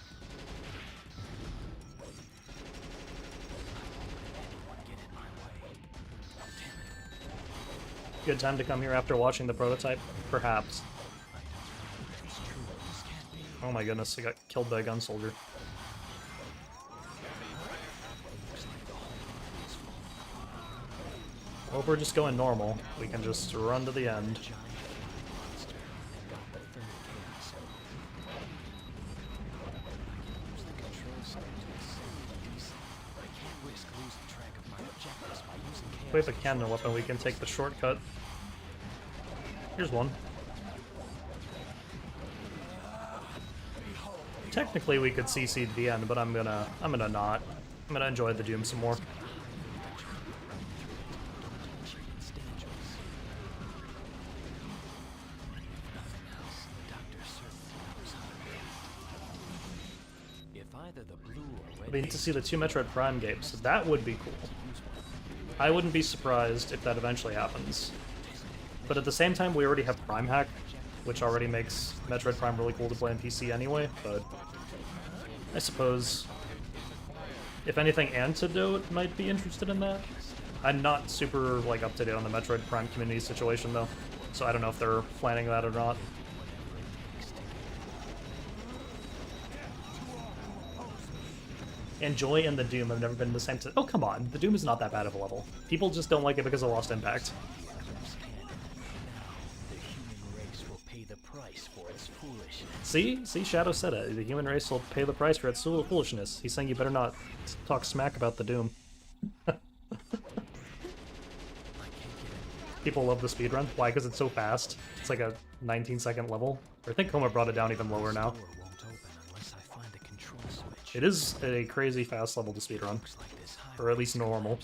Good time to come here after watching the prototype? Perhaps. Oh my goodness, I got killed by a gun soldier. Well, if we're just going normal, we can just run to the end. If we have a cannon weapon, we can take the shortcut. Here's one. Technically, we could CC to the end, but I'm gonna not. I'm gonna enjoy the Doom some more. We need to see the 2 Metroid Prime games. That would be cool. I wouldn't be surprised if that eventually happens. But at the same time, we already have Prime Hack, which already makes Metroid Prime really cool to play on PC anyway, but I suppose, if anything, Antidote might be interested in that. I'm not super, like, up to date on the Metroid Prime community situation, though, so I don't know if they're planning that or not. And Joy and the Doom have never been the same. Oh, come on. The Doom is not that bad of a level. People just don't like it because of Lost Impact. See? See, Shadow said it. The human race will pay the price for its foolishness. He's saying you better not talk smack about the Doom. People love the speedrun. Why? Because it's so fast. It's like a 19-second level. I think Koma brought it down even lower now. It is a crazy fast level to speedrun. Or at least normal.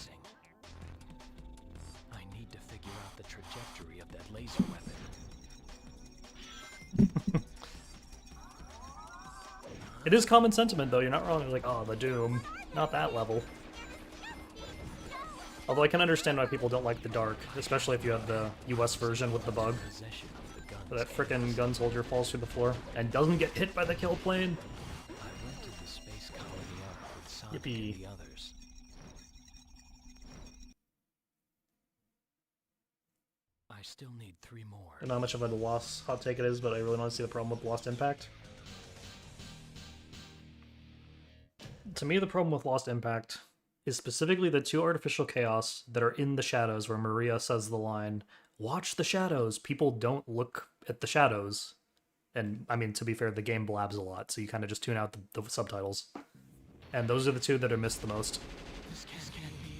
I need to figure out the trajectory of that laser weapon. It is common sentiment, though. You're not wrong. It's like, oh, the Doom. Not that level. Although I can understand why people don't like the Dark, especially if you have the US version with the bug. Possession of the guns. So that frickin' gun soldier falls through the floor and doesn't get hit by the kill plane. I rented the space colony out with Sonic Yippee. and the others. I still need 3 more. I don't know how much of a lost hot take it is, but I really want to see the problem with Lost Impact. To me, the problem with Lost Impact is specifically the 2 artificial chaos that are in the shadows where Maria says the line, "Watch the shadows." People don't look at the shadows. And, I mean, to be fair, the game blabs a lot, so you kind of just tune out the subtitles. And those are the 2 that are missed the most.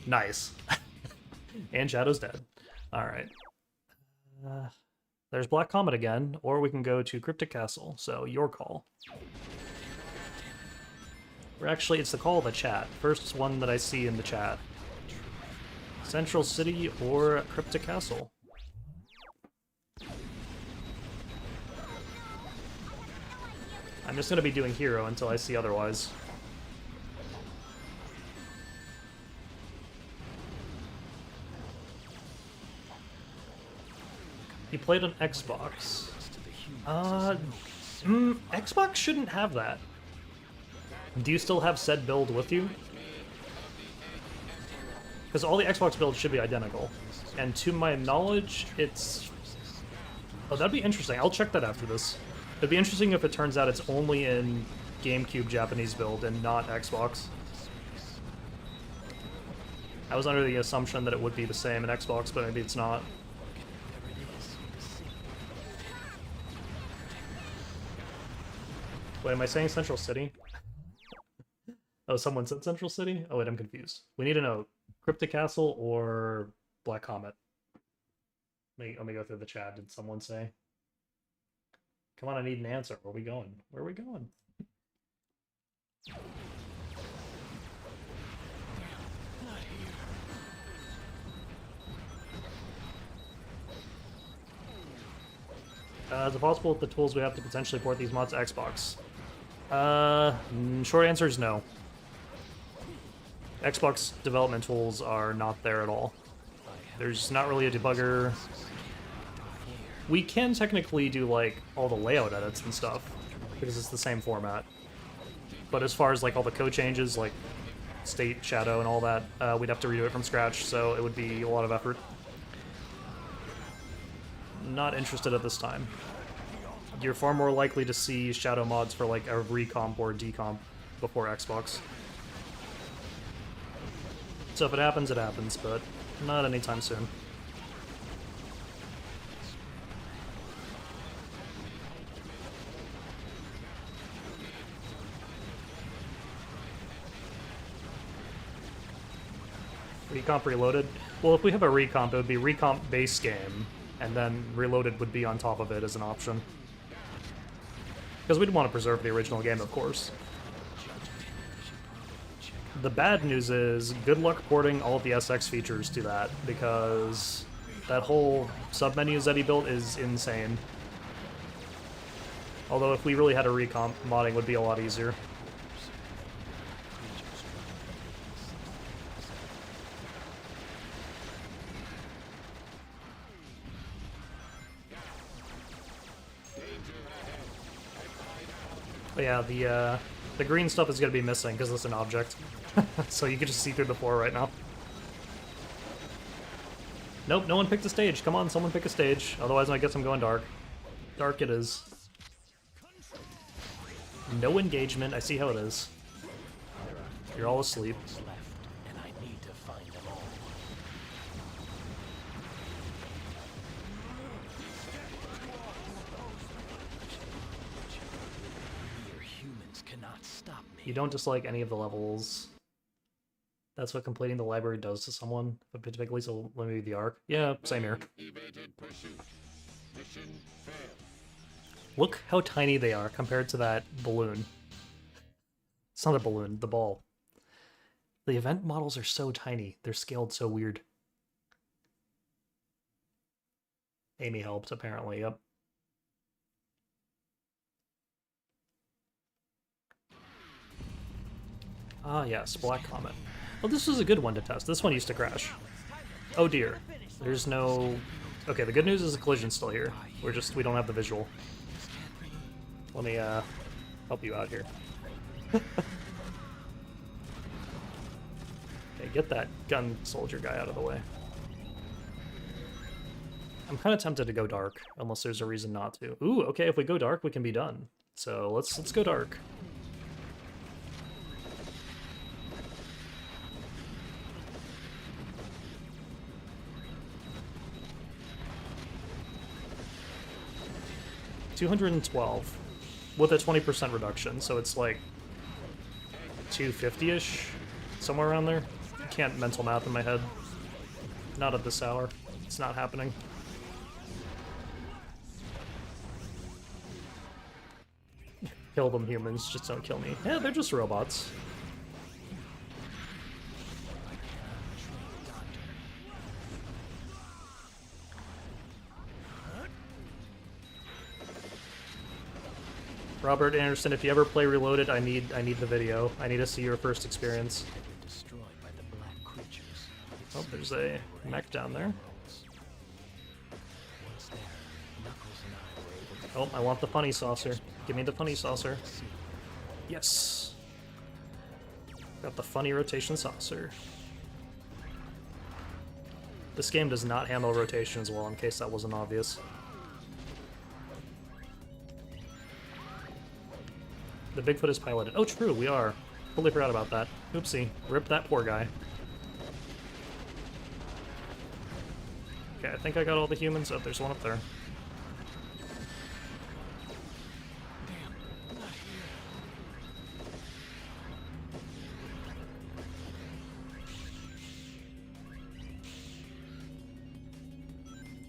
Nice. And Shadow's dead. Alright. There's Black Comet again, or we can go to Cryptic Castle, so your call. Or actually, it's the call of the chat. First one that I see in the chat. Central City or Cryptic Castle? I'm just going to be doing Hero until I see otherwise. He played on Xbox. Xbox shouldn't have that. Do you still have said build with you? Because all the Xbox builds should be identical. And to my knowledge, it's... Oh, that'd be interesting. I'll check that after this. It'd be interesting if it turns out it's only in GameCube Japanese build and not Xbox. I was under the assumption that it would be the same in Xbox, but maybe it's not. Wait, am I saying Central City? Oh, someone said Central City? Oh wait, I'm confused. We need to know Cryptic Castle or Black Comet. Let me go through the chat. Did someone say? Come on, I need an answer. Where are we going? Where are we going? Is it possible with the tools we have to potentially port these mods to Xbox? Short answer is no. Xbox development tools are not there at all. There's not really a debugger. We can technically do, like, all the layout edits and stuff, because it's the same format. But as far as, like, all the code changes, like state, shadow, and all that, we'd have to redo it from scratch, so it would be a lot of effort. Not interested at this time. You're far more likely to see shadow mods for, like, a recomp or decomp before Xbox. So if it happens, but not anytime soon. Recomp Reloaded? Well, if we have a recomp, it would be recomp base game, and then Reloaded would be on top of it as an option. Because we'd want to preserve the original game, of course. The bad news is, good luck porting all of the SX features to that, because that whole sub-menus that he built is insane. Although if we really had a recomp, modding would be a lot easier. But yeah, the green stuff is going to be missing because it's an object. So you can just see through the floor right now. Nope, no one picked a stage. Come on, someone pick a stage. Otherwise I guess I'm going dark. Dark it is. No engagement. I see how it is. You're all asleep. Left, and I need to find them all. Mere humans cannot stop me. You don't dislike any of the levels. That's what completing the library does to someone, but particularly so maybe the arc. Yeah, same here. Evaded pursuit. Mission failed. Look how tiny they are compared to that balloon. It's not a balloon, the ball. The event models are so tiny. They're scaled so weird. Amy helped, apparently, yep. Ah, yes, Black Comet. Well, this was a good one to test. This one used to crash. Oh dear. There's no... Okay, the good news is the collision's still here. We don't have the visual. Let me, help you out here. Okay, get that gun soldier guy out of the way. I'm kind of tempted to go dark, unless there's a reason not to. Ooh, okay, if we go dark, we can be done. So let's go dark. $212 with a 20% reduction, so it's like 250-ish, somewhere around there. I can't mental math in my head. Not at this hour. It's not happening. Kill them, humans. Just don't kill me. Yeah, they're just robots. Robert Anderson, if you ever play Reloaded, I need the video. I need to see your first experience. Destroyed by the black creatures. Oh, there's a mech down there. Once there, Knuckles and I were able to Oh, I want the funny saucer. Give me the funny saucer. Yes! Got the funny rotation saucer. This game does not handle rotation as well, in case that wasn't obvious. The Bigfoot is piloted. Oh, true, we are. Totally forgot about that. Oopsie. Rip that poor guy. Okay, I think I got all the humans. Oh, there's one up there.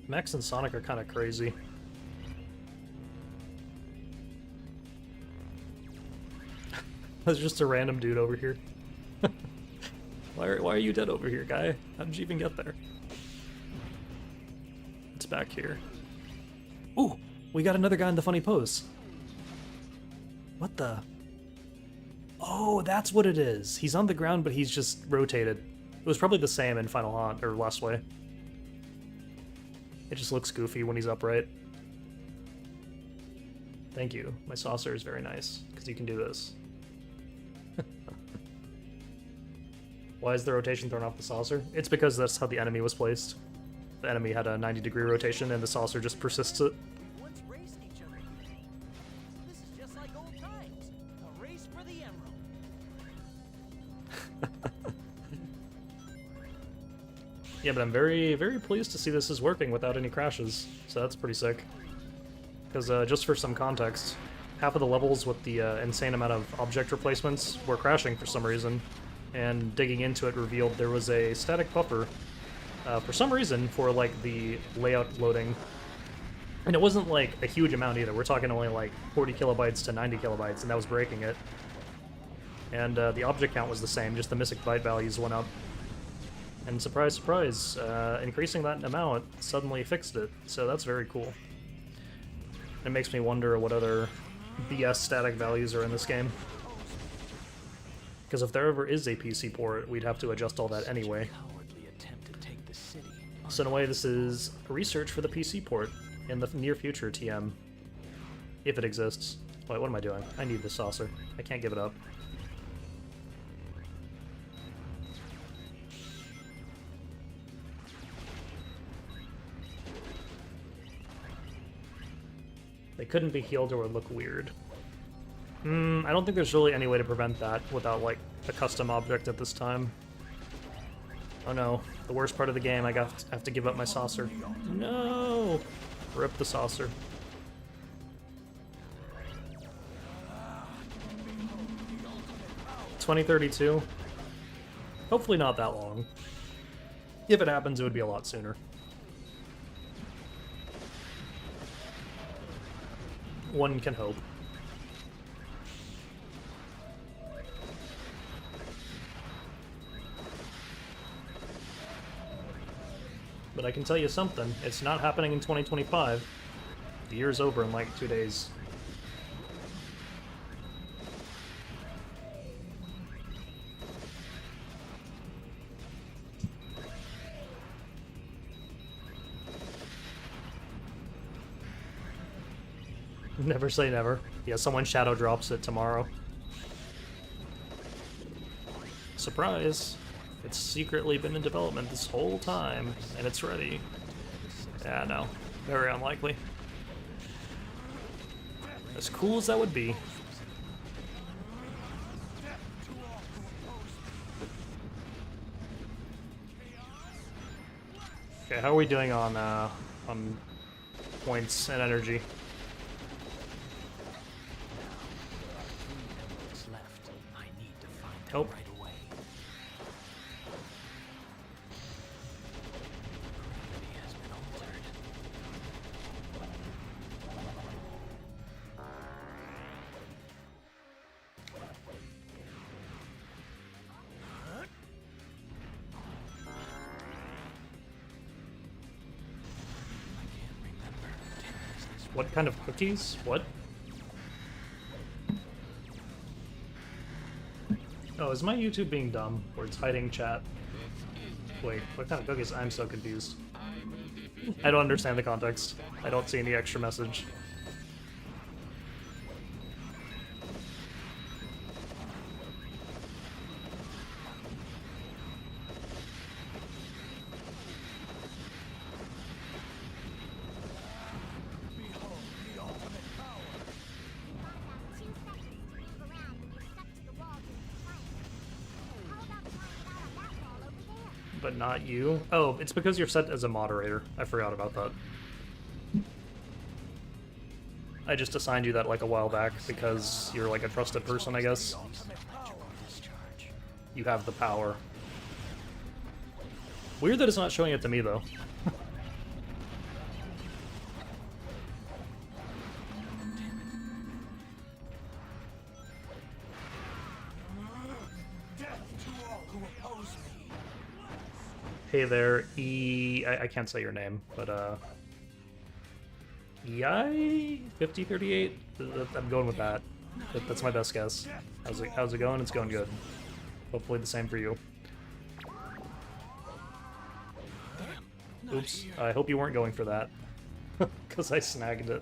Max and Sonic are kind of crazy. There's just a random dude over here. Why are you dead over here, guy? How did you even get there? It's back here. Ooh! We got another guy in the funny pose. What the? Oh, that's what it is. He's on the ground, but he's just rotated. It was probably the same in Final Haunt, or Last Way. It just looks goofy when he's upright. Thank you. My saucer is very nice, because you can do this. Why is the rotation thrown off the saucer? It's because that's how the enemy was placed. The enemy had a 90-degree rotation, and the saucer just persists it. Once raced each other. This is just like old times. A race for the emerald. Yeah, but I'm very, very pleased to see this is working without any crashes, so that's pretty sick. Because just for some context, half of the levels with the insane amount of object replacements were crashing for some reason, and digging into it revealed there was a static buffer for some reason for like the layout loading. And it wasn't like a huge amount either. We're talking only like 40 kilobytes to 90 kilobytes, and that was breaking it. And the object count was the same, just the missing byte values went up. And surprise, surprise, increasing that amount suddenly fixed it, so that's very cool. It makes me wonder what other BS static values are in this game. Because if there ever is a PC port, we'd have to adjust all that anyway. cowardly attempt to take the city. So in a way, this is research for the PC port in the near future, TM. If it exists. Wait, what am I doing? I need this saucer. I can't give it up. They couldn't be healed or would look weird. I don't think there's really any way to prevent that without, like, a custom object at this time. Oh no, the worst part of the game, I have to give up my saucer. No! Rip the saucer. $2032. Hopefully not that long. If it happens, it would be a lot sooner. One can hope. But I can tell you something, it's not happening in 2025. The year's over in like 2 days. Never say never. Yeah, someone shadow drops it tomorrow. Surprise! It's secretly been in development this whole time, and it's ready. Yeah, no. Very unlikely. As cool as that would be. Okay, how are we doing on points and energy? Left. I need to find them Nope. right away. Gravity has been altered. I can't remember. Is this What kind of cookies? What? Oh, is my YouTube being dumb? Or it's hiding chat? Wait, what kind of cookies? I'm so confused. I don't understand the context. I don't see any extra message. But not you? Oh, it's because you're set as a moderator. I forgot about that. I just assigned you that like a while back because you're like a trusted person, I guess. You have the power. Weird that it's not showing it to me, though. Hey there, I can't say your name, but EI5038? I'm going with that. That's my best guess. How's it going? It's going good. Hopefully the same for you. Oops, I hope you weren't going for that. Because I snagged it.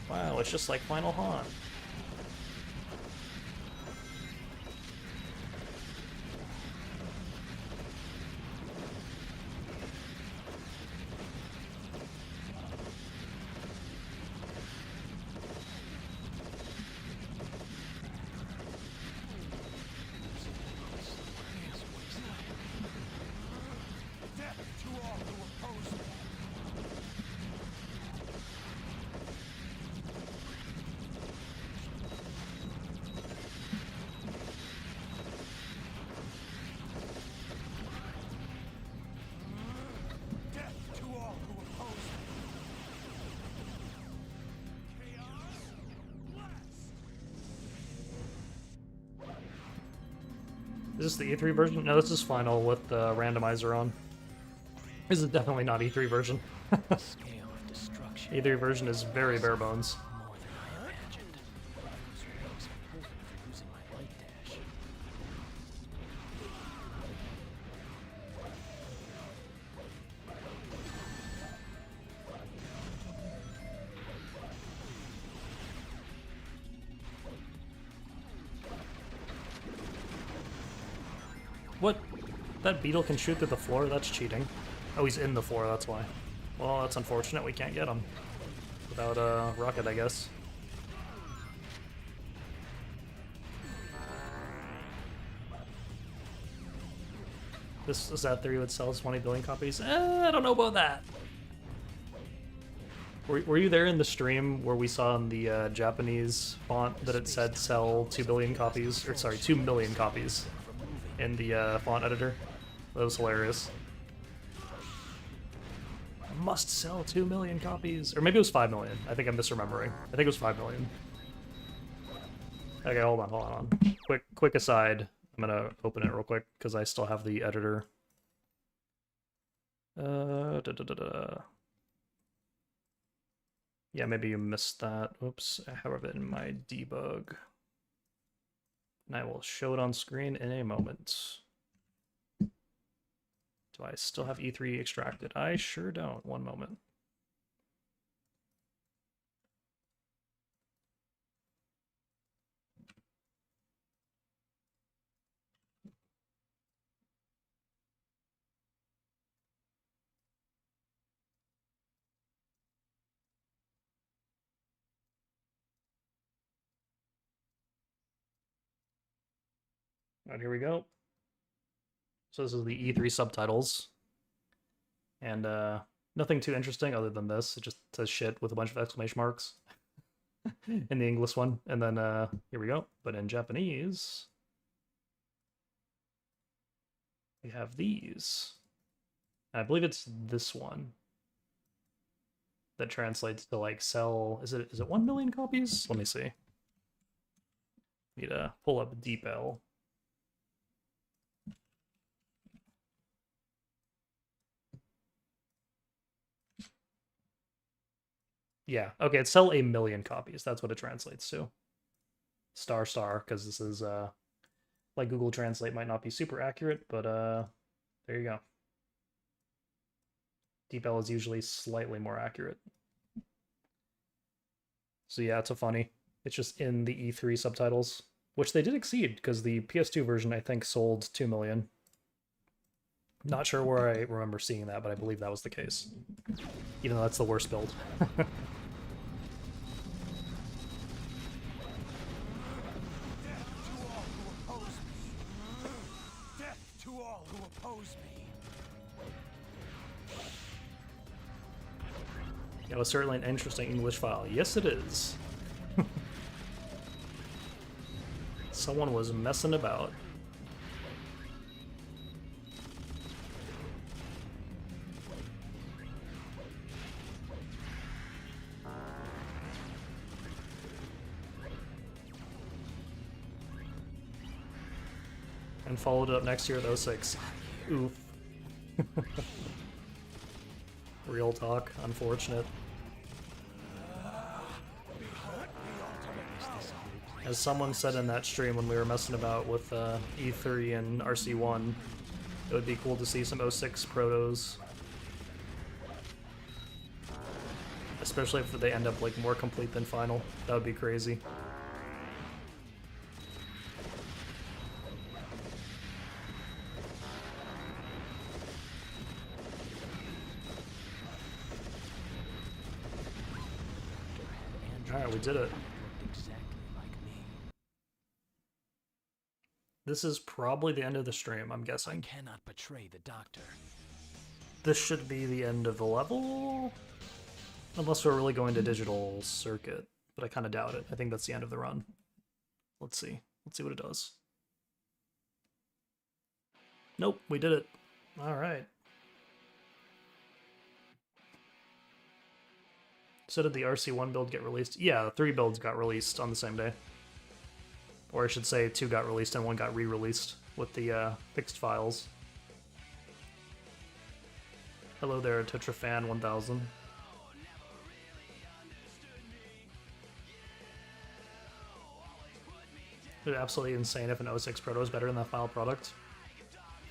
Wow, it's just like Final Haunt. Is this the E3 version? No, this is final with the randomizer on. This is definitely not E3 version. Scale of destruction. E3 version is very bare bones. More than I imagined. Those rings are perfect for using my light dash. What? That beetle can shoot through the floor? That's cheating. Oh, he's in the floor, that's why. Well, that's unfortunate. We can't get him. Without a rocket, I guess. This is that theory would sell 20 billion copies? I don't know about that. Were you there in the stream where we saw in the Japanese font that it said sell 2 billion copies? Or sorry, 2 million copies in the font editor? That was hilarious. Must sell 2 million copies. Or maybe it was 5 million. I think I'm misremembering. I think it was 5 million. Okay, hold on. Quick aside. I'm gonna open it real quick because I still have the editor. Yeah, maybe you missed that. Oops, I have it in my debug. And I will show it on screen in a moment. Do I still have E3 extracted? I sure don't. One moment. Alright, here we go. So this is the E3 subtitles. And nothing too interesting other than this. It just says shit with a bunch of exclamation marks in the English one. And then here we go. But in Japanese, we have these. And I believe it's this one that translates to like sell. Is it 1 million copies? Let me see. Need to pull up DeepL. Yeah, okay, it's sell 1 million copies. That's what it translates to. Star, because this is, like Google Translate might not be super accurate, but, there you go. DeepL is usually slightly more accurate. So yeah, it's a funny. It's just in the E3 subtitles, which they did exceed, because the PS2 version, I think, sold 2 million. Not sure where I remember seeing that, but I believe that was the case. Even though that's the worst build. It was certainly an interesting English file. Yes, it is. Someone was messing about. And followed it up next year with 06. Oof. Real talk. Unfortunate. As someone said in that stream when we were messing about with E3 and RC1, it would be cool to see some 06 protos. Especially if they end up like more complete than final. That would be crazy. Alright, we did it. This is probably the end of the stream, I'm guessing. I cannot betray the doctor. This should be the end of the level? Unless we're really going to digital circuit, but I kind of doubt it. I think that's the end of the run. Let's see. Let's see what it does. Nope, we did it. Alright. So did the RC1 build get released? Yeah, 3 builds got released on the same day. Or I should say 2 got released and 1 got re-released with the fixed files. Hello there, Tetrafan 1000. It's absolutely insane if an 06 Proto is better than that final product.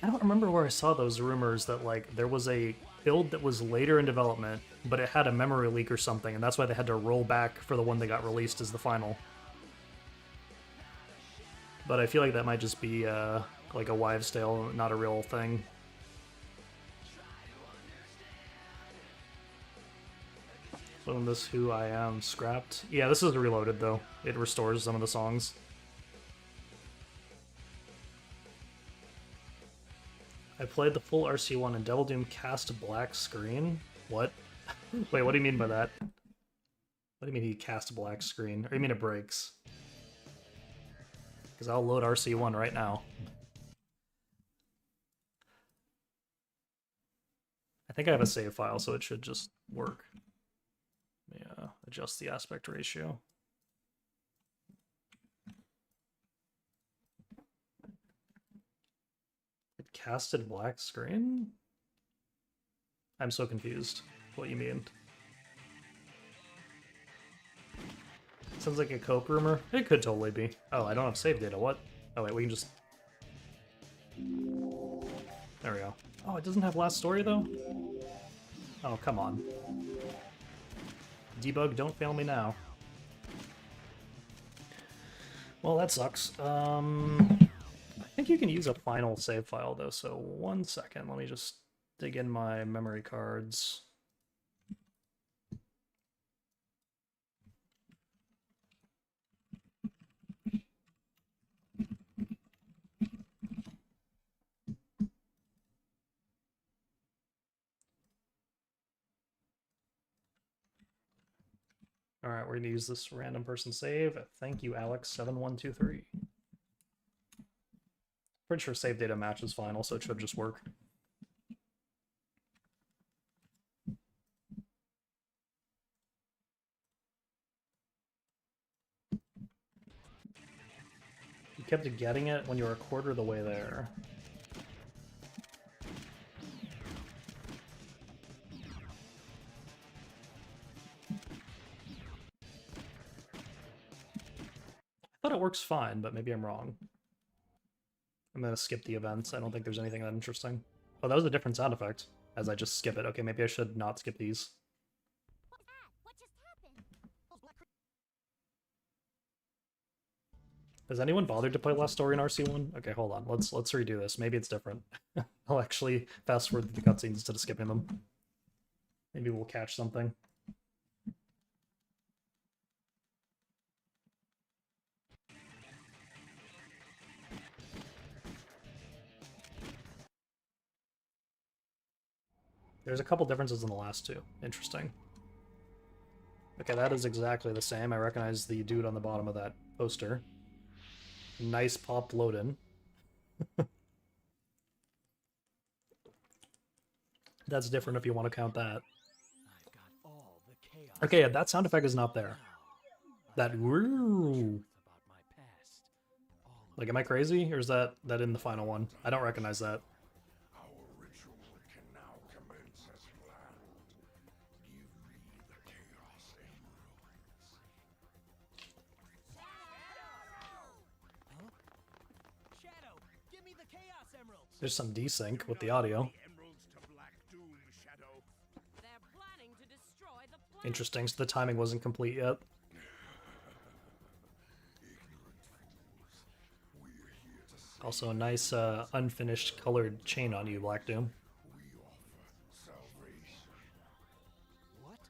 I don't remember where I saw those rumors that like there was a build that was later in development, but it had a memory leak or something, and that's why they had to roll back for the one that got released as the final. But I feel like that might just be like a wives' tale, not a real thing. When this Who I Am scrapped. Yeah, this is reloaded though. It restores some of the songs. I played the full RC1 and Devil Doom cast a black screen? What? Wait, what do you mean by that? What do you mean he cast a black screen? Or you mean it breaks? Because I'll load RC1 right now. I think I have a save file, so it should just work. Let me adjust the aspect ratio. It casted black screen? I'm so confused. What you mean? Sounds like a Cope rumor. It could totally be. Oh, I don't have save data. What? Oh wait, we can just... There we go. Oh, it doesn't have last story though? Oh, come on. Debug, don't fail me now. Well, that sucks. I think you can use a final save file though, so 1 second. Let me just dig in my memory cards. Alright, we're gonna use this random person save. Thank you, Alex7123. Pretty sure save data match is fine, also it should just work. You kept getting it when you were a quarter of the way there. I thought it works fine, but maybe I'm wrong. I'm gonna skip the events. I don't think there's anything that interesting. Oh, that was a different sound effect, as I just skip it. Okay, maybe I should not skip these. What was that? What just happened? Has anyone bothered to play Last Story in RC1? Okay, hold on. Let's redo this. Maybe it's different. I'll actually fast forward the cutscenes instead of skipping them. Maybe we'll catch something. There's a couple differences in the last two. Interesting. Okay, that is exactly the same. I recognize the dude on the bottom of that poster. Nice pop load-in. That's different if you want to count that. I've got all the chaos. Okay, yeah, that sound effect is not there. That woo. About my past. All of Like, am I crazy? Or is that in the final one? I don't recognize that. Our ritual can now commence as planned. Give me the Chaos Emeralds. Shadow, give me the Chaos Emeralds. There's some desync with the audio. The emeralds to Black Doom, Shadow. They're planning to destroy the planet. Interesting, so the timing wasn't complete yet. Also, a nice unfinished colored chain on you, Black Doom. We offer salvation. What?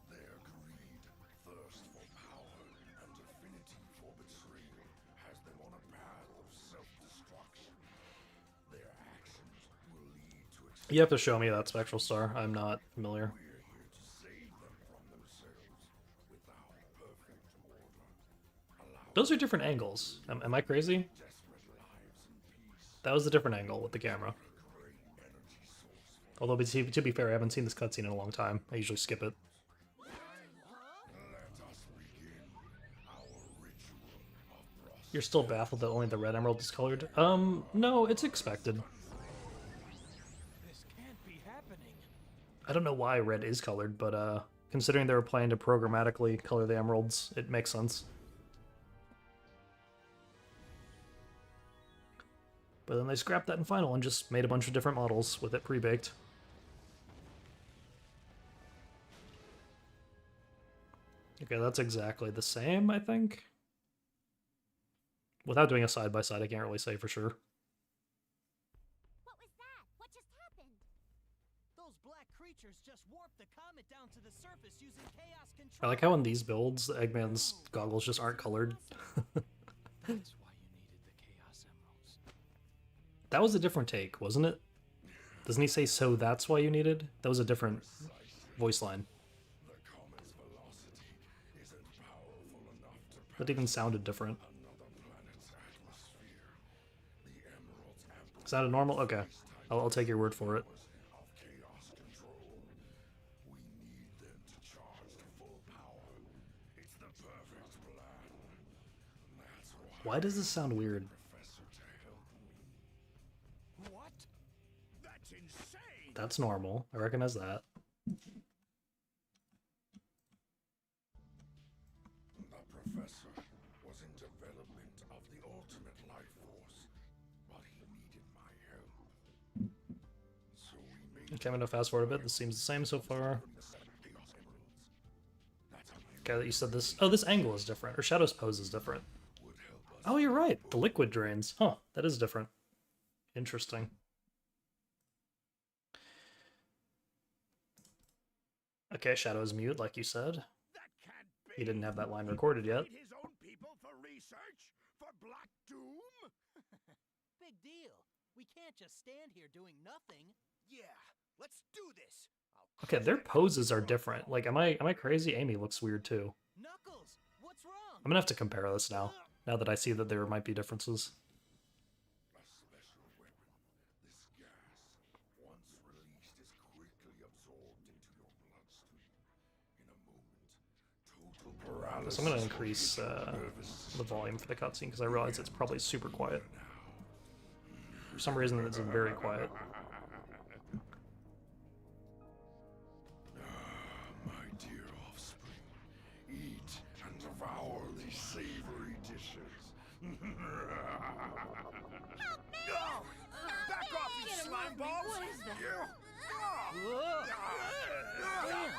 Their greed, thirst for power, and affinity for betrayal has them on a path of self-destruction. Their actions will lead to You have to show me that Spectral Star. I'm not familiar. We're here to save them from themselves with our perfect order. Allow Those are different angles. Am I crazy? desperate lives in peace. That was a different angle with the camera. Great energy source for Although, to be fair, I haven't seen this cutscene in a long time. I usually skip it. let us begin our ritual of prosperity. You're still baffled that only the red emerald is colored? No, it's expected. This can't be happening. I don't know why red is colored, but considering they were planning to programmatically color the emeralds, it makes sense. But then they scrapped that in Final and just made a bunch of different models with it pre-baked. Okay, that's exactly the same, I think. Without doing a side-by-side, I can't really say for sure. What was that? What just happened? Those black creatures just warped the comet down to the surface using chaos control. I like how in these builds, the Eggman's goggles just aren't colored. That's why you needed the Chaos Emeralds. That was a different take, wasn't it? Doesn't he say, so that's why you needed? That was a different voice line. The comet's velocity isn't powerful enough to That even sounded different. another planet's atmosphere. The emeralds amplify Sounded normal? Okay. I'll take your word for it. of chaos control. We need them to charge to full power. It's the perfect plan. That's why Why does this sound weird? Professor to help me. What? That's insane! That's normal. I recognize that. The professor was in development of the ultimate life force, but he needed my help. So we made Okay, I'm gonna fast forward a bit. This seems the same so far. the 7 Chaos Emeralds. That's how you Okay, that you said this. Oh, this angle is different. Or Shadow's pose is different. would help us. Oh, you're right. The liquid drains. Huh, that is different. Interesting. Okay, Shadow's mute, like you said. That can't be. He didn't have that line recorded yet. Need his own people for research? For Black Doom? Big deal. We can't just stand here doing nothing. Yeah, let's do this. I'll Okay, their poses are different. Like, am I crazy? Amy looks weird too. Knuckles, what's wrong? I'm gonna have to compare this now. Now that I see that there might be differences. A special weapon. This gas, once released, is quickly absorbed into your bloodstream. In a moment, total paralysis. So I'm gonna increase the volume for the cutscene because I realize it's probably super quiet. For some reason, it's very quiet. My dear offspring, eat and devour these savory dishes. Back off, you slime balls! What is that?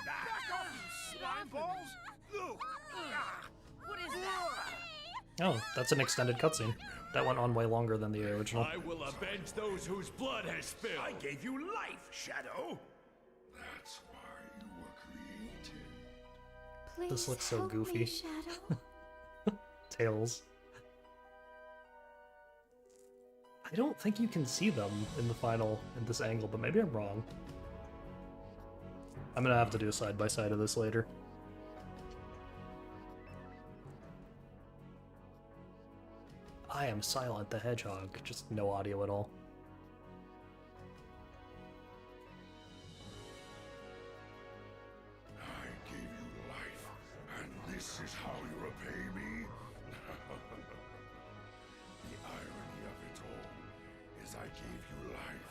Back off, you slime balls! What is that? Oh, that's an extended cutscene. That went on way longer than the original. I will avenge those whose blood has spilled. I gave you life, Shadow. That's why you were created. This looks so goofy. Shadow. Tails. I don't think you can see them in the final in this angle, but maybe I'm wrong. I'm gonna have to do a side-by-side of this later. I am Silent the Hedgehog, just no audio at all. I gave you life, and this is how you repay me? The irony of it all is I gave you life.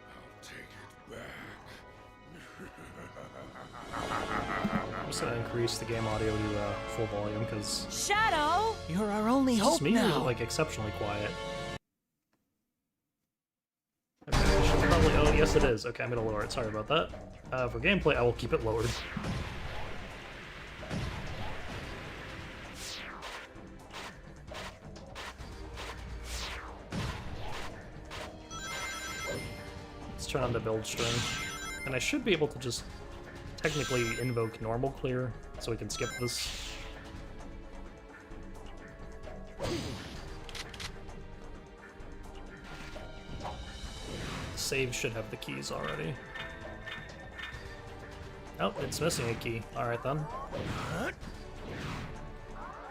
Now, I'll take it back. I'm just gonna increase the game audio to full volume because Shadow! You're our only it's hope just me or, now. like exceptionally quiet. Okay, I should probably. Oh, yes, it is. Okay, I'm gonna lower it. Sorry about that. For gameplay, I will keep it lowered. Let's turn on the build string, and I should be able to just technically invoke normal clear, so we can skip this. Save should have the keys already. Oh, it's missing a key. Alright then.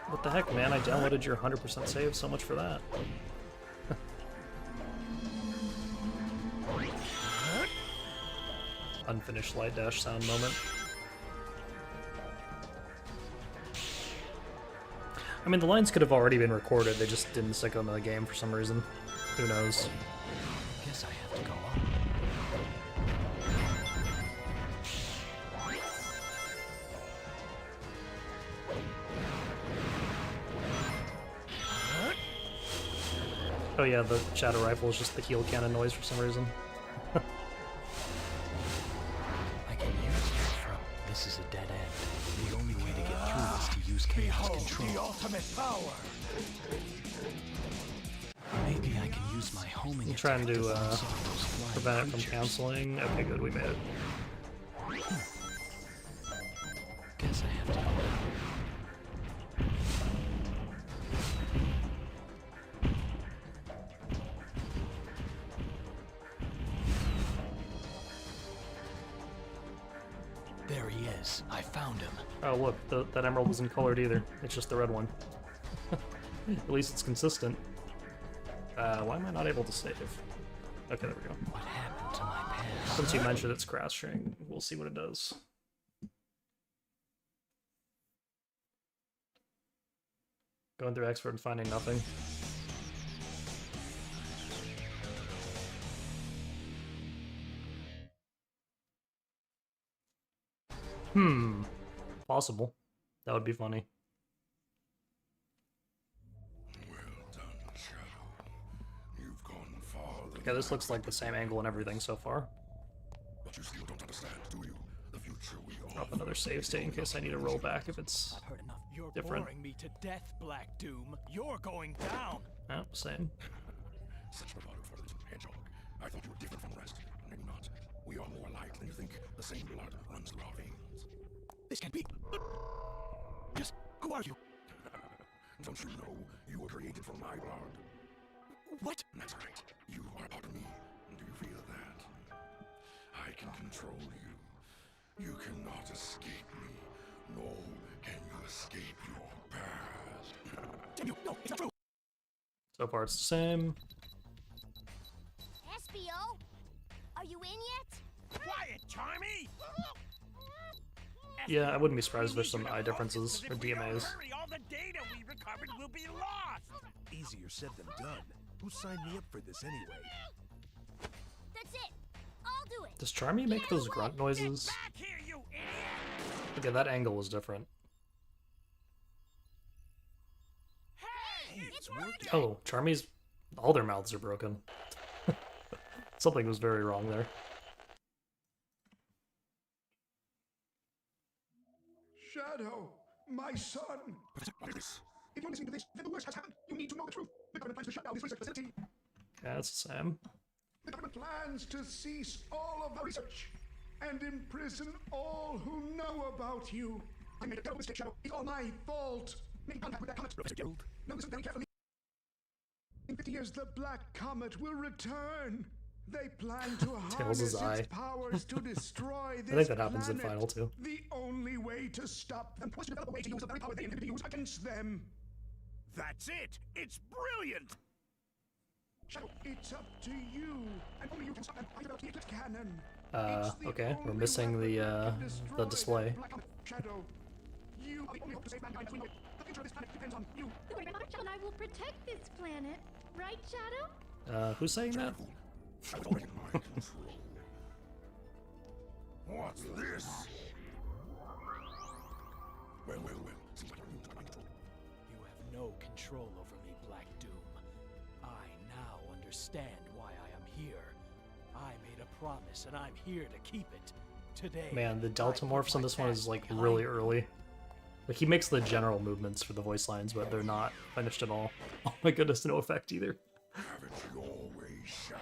What the heck, man? I downloaded your 100% save, so much for that. Unfinished light dash sound moment. I mean, the lines could have already been recorded, they just didn't stick them in the game for some reason. Who knows? Guess I have to go on. Oh yeah, the shadow rifle is just the heal cannon noise for some reason. I can use this from. This is a dead end. The only way to get through is to use chaos control. The ultimate power. Maybe I can use my homing I'm trying attack to bounce off those flying prevent it from creatures. canceling. Okay, good, we made it. Guess I have to go now. There he is. I found him. Oh look, that emerald isn't colored either. It's just the red one. At least it's consistent. Why am I not able to save? Okay, there we go. What happened to my past? Since you mentioned it's crashing, we'll see what it does. Going through expert and finding nothing. Possible. That would be funny. Well done, Shadow. You've gone farther. Okay, this looks like the same angle and everything so far. But you still don't understand, do you? The future we all Drop another save state in case I need to roll back if it's I've heard enough. You're different. boring me to death, Black Doom. You're going down. Oh, same. Such bravado for little hedgehog. I thought you were different from the rest. Maybe not. We are more alike than you think. The same blood runs through our veins. This can't be. Yes, who are you? Don't you know you were created from my blood? What? That's right. You are a part of me. Do you feel that? I can can control you. You cannot escape me, nor can you escape your past. Damn you! No, it's not true. So far it's the same. SBO, are you in yet? Quiet, Charmy! Yeah, I wouldn't be surprised if there's some eye differences or DMAs. Hurry, all the data we recovered will be lost! Easier said than done. Who signed me up for this anyway? That's it. I'll do it. Does Charmy make those grunt noises? Back here, you idiot! Okay, that angle was different. Hey, It's working. Oh, Charmy's... all their mouths are broken. Something was very wrong there. Shadow, my son. If you're listening to this, then the worst has happened. You need to know the truth. The government plans to shut down this research facility. Okay, that's the same. The government plans to cease all of the research and imprison all who know about you. I made a terrible mistake, Shadow. It's all my fault. Make contact with that comet. Professor Gerald? Now listen very carefully. In 50 years, the Black Comet will return. They plan to harness his its eye. powers to destroy this I think that happens in planet. Final too. The only way to stop them was to develop a way to use the very power they intend to use against them. That's it! It's brilliant! Shadow, it's up to you, and only you can stop them. I developed the Eclipse Cannon. It's the Okay, we're only missing weapon the that can destroy display. Black Comet. Shadow, you are the only hope to save mankind as we know it. The future of this planet depends on you. Don't worry, Grandma, and I will protect this planet. Right, Shadow? Who's saying that? I was already in my control. What's this? Well. Seems like you're new to my control. You have no control over me, Black Doom. I now understand why I am here. I made a promise, and I'm here to keep it. Today, Man, the I delta put morphs on my this one is past like behind really me. early. Like he makes the general movements for the voice lines, but they're not finished at all. Oh my goodness, no effect either. Have it your way, Shadow.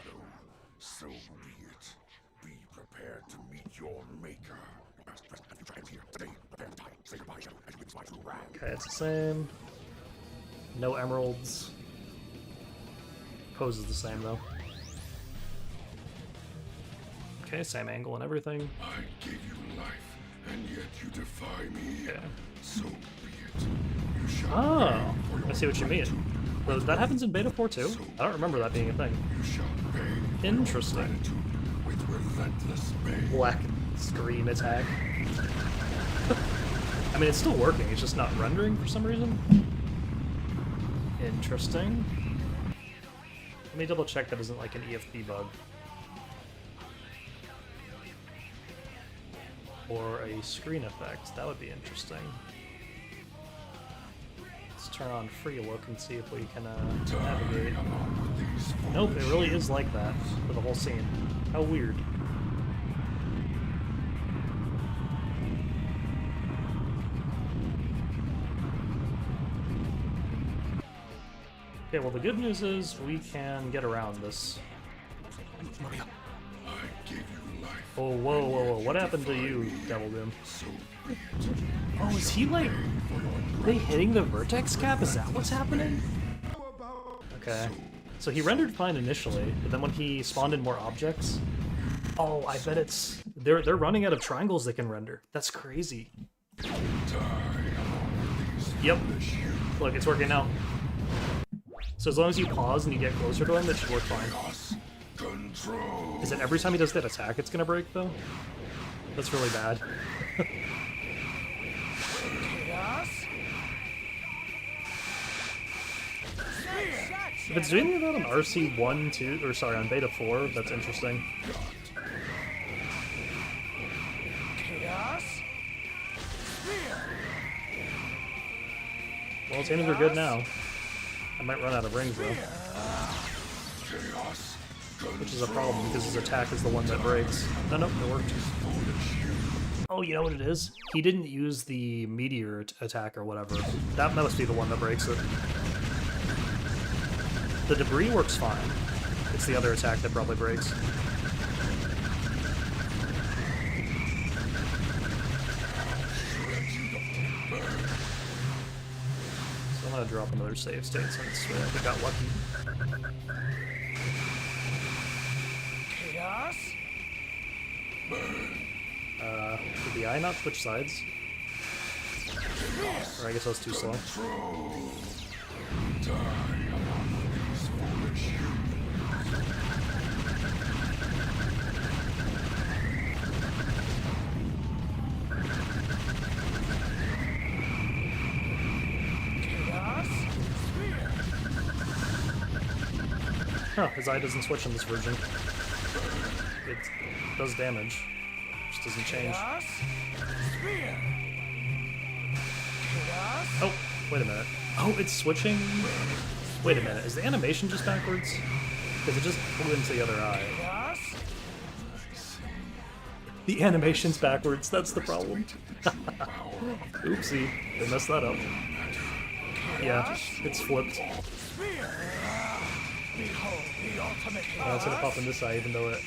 So be it. Be prepared to meet your maker. Past, present, and future ends here. Today, prepare to die. Say goodbye, Shadow, as you witness my true wrath. Okay, it's the same. No emeralds. Pose is the same though. Okay, same angle and everything. I gave you life, and yet you defy me. Okay. So be it. You shall Oh, pay for your I see what you mean. gratitude. So that happens in Beta 4 too? I don't remember that being a thing. You shall pay for Interesting. your gratitude with relentless pain. Black screen attack. I mean, it's still working, it's just not rendering for some reason. Interesting. Let me double check that isn't like an EFP bug. Or a screen effect, that would be interesting. Let's turn on free look and see if we can navigate. Nope, it really is like that for the whole scene. How weird. Okay, well the good news is we can get around this. I gave you life. Oh, whoa, what happened to you, Devil Doom? So be it. Oh, is he like... Are they hitting the vertex cap? Is that what's happening? How about Okay. So he rendered fine initially, but then when he spawned in more objects... Oh, I bet it's... They're running out of triangles they can render. That's crazy. Yep. Look, it's working out. So as long as you pause and you get closer to him, it should work fine. control? Is it every time he does that attack it's gonna break, though? That's really bad. If it's doing that on RC1, 2, or sorry, on Beta 4, that's interesting. Well, it's aiming for good now. I might run out of rings, though. Which is a problem, because his attack is the one that breaks. No, nope, it worked. Oh, you know what it is? He didn't use the meteor attack or whatever. That must be the one that breaks it. The debris works fine. It's the other attack that probably breaks. So I'm gonna drop another save state since we got lucky. Chaos? the eye not switch sides? Or I guess I was too slow. Huh, his eye doesn't switch in this version. It does damage. Just doesn't change. Oh, wait a minute. Oh, it's switching? Wait a minute, is the animation just backwards? Because it just blew into the other eye. The animation's backwards, that's the problem. Oopsie, they messed that up. Yeah, it's flipped. Now it's gonna pop in this eye, even though it...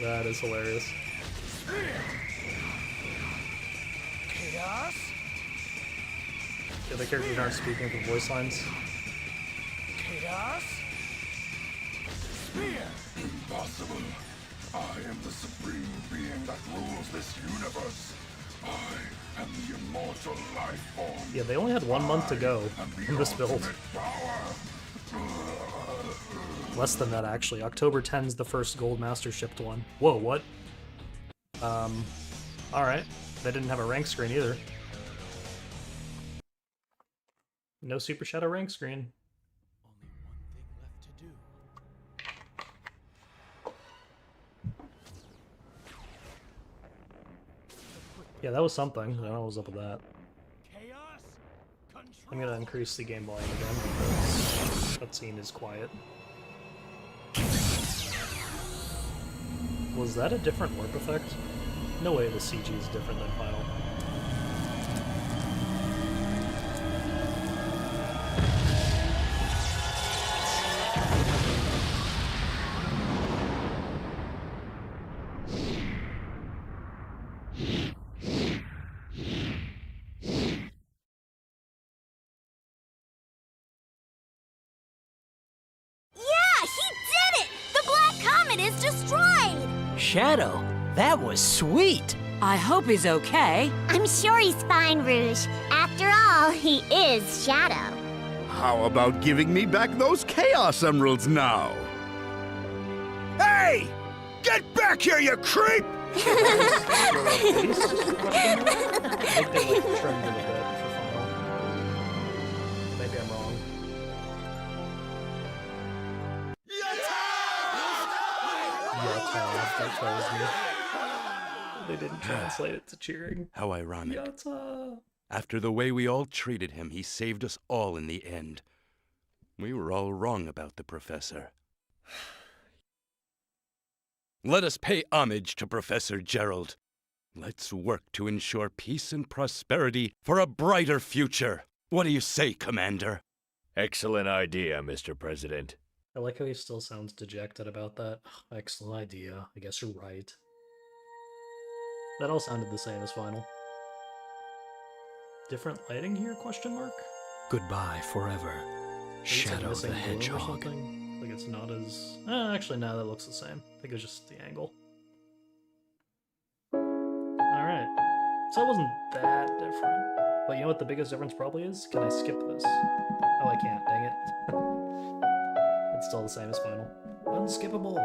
That is hilarious. Yeah, the characters aren't speaking with voice lines. Impossible. I am the supreme being that rules this universe. I am the immortal life form. Yeah, they only had 1 month to go in this build. Less than that, actually. October 10's the first Gold Master shipped one. Whoa, what? Alright. They didn't have a rank screen either. No Super Shadow rank screen. Yeah, that was something. I don't know what was up with that. I'm gonna increase the game volume again because that scene is quiet. Was that a different warp effect? No way the CG is different than Final. Shadow, that was sweet! I hope he's okay. I'm sure he's fine, Rouge. After all, he is Shadow. How about giving me back those Chaos Emeralds now? Hey! Get back here, you creep! I think they like trimmed it a bit for Final. Maybe I'm wrong. That tells me. They didn't translate it to cheering. How ironic. Yatta. After the way we all treated him, he saved us all in the end. We were all wrong about the Professor. Let us pay homage to Professor Gerald. Let's work to ensure peace and prosperity for a brighter future. What do you say, Commander? Excellent idea, Mr. President. I like how he still sounds dejected about that. Excellent idea. I guess you're right. That all sounded the same as Final. Different lighting here, question mark? Goodbye forever, Shadow the Hedgehog. Or something. Like it's not as... actually, no, that looks the same. I think it's just the angle. Alright. So it wasn't that different. But you know what the biggest difference probably is? Can I skip this? Oh, I can't. Dang it. It's still the same as Final. Unskippable!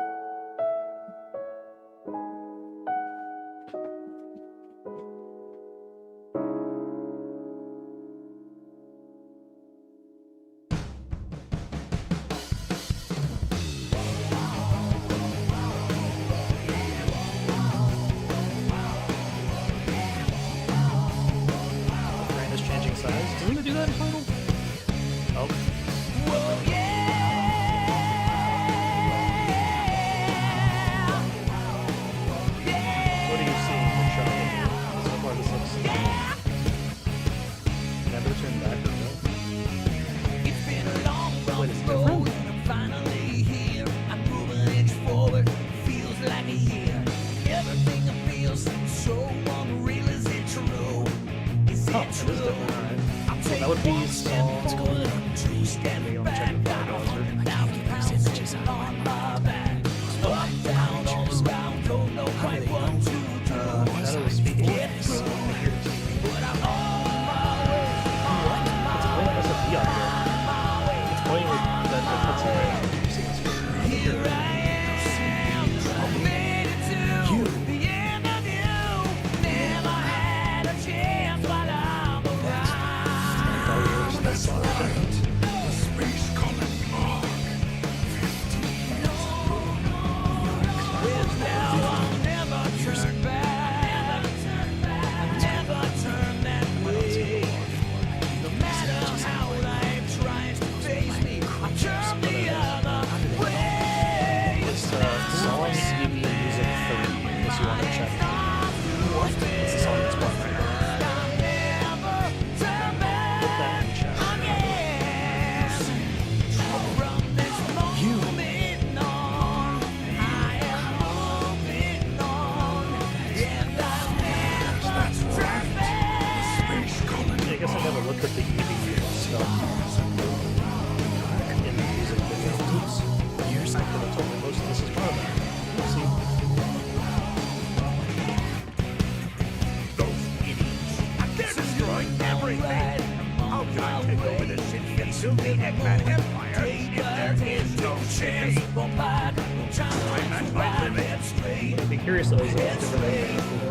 The brain is changing size. Doesn't it do that in Final? Oh. What are you seeing in the shot? So far this looks... Never turn back or no? Wait, it's different? Oh, it is different, alright. That would be song... What's going on? Maybe I'll check the browser. of the Eggman Empire if there is no chance. I'd be curious though, is it different than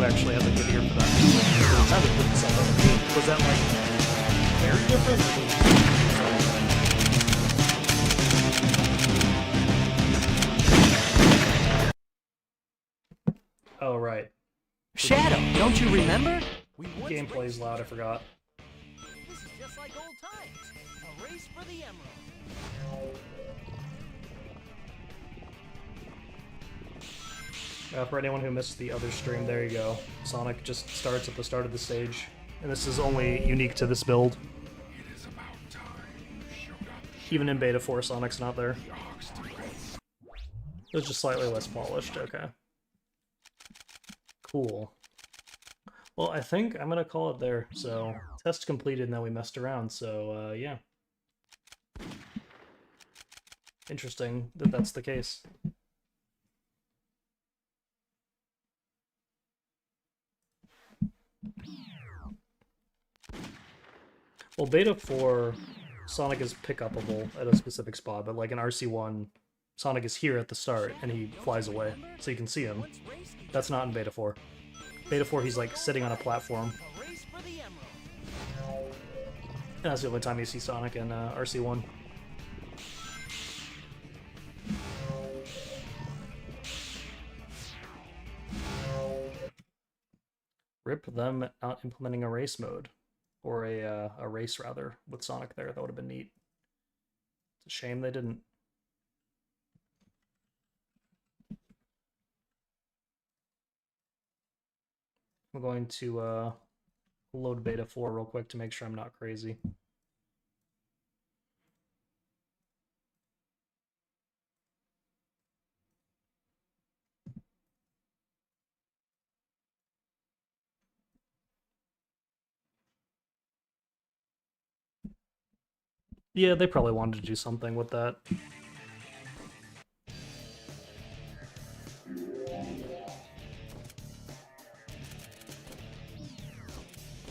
actually has a good ear for that. It sounded good something. Was that like very different? Oh right. Shadow, don't you remember? Gameplay's loud, I forgot. This is just like old times. A race for the emerald. For anyone who missed the other stream, there you go. Sonic just starts at the start of the stage, and this is only unique to this build. Even in Beta 4, Sonic's not there. It was just slightly less polished, okay. Cool. Well, I think I'm gonna call it there, so test completed and then we messed around, so yeah. Interesting that that's the case. Well, Beta 4, Sonic is pick-upable at a specific spot, but like in RC1, Sonic is here at the start, and he flies away, so you can see him. That's not in Beta 4. Beta 4, he's like sitting on a platform. And that's the only time you see Sonic in RC1. Rip them not implementing a race mode. Or a race, rather, with Sonic there. That would have been neat. It's a shame they didn't. I'm going to load Beta 4 real quick to make sure I'm not crazy. Yeah, they probably wanted to do something with that.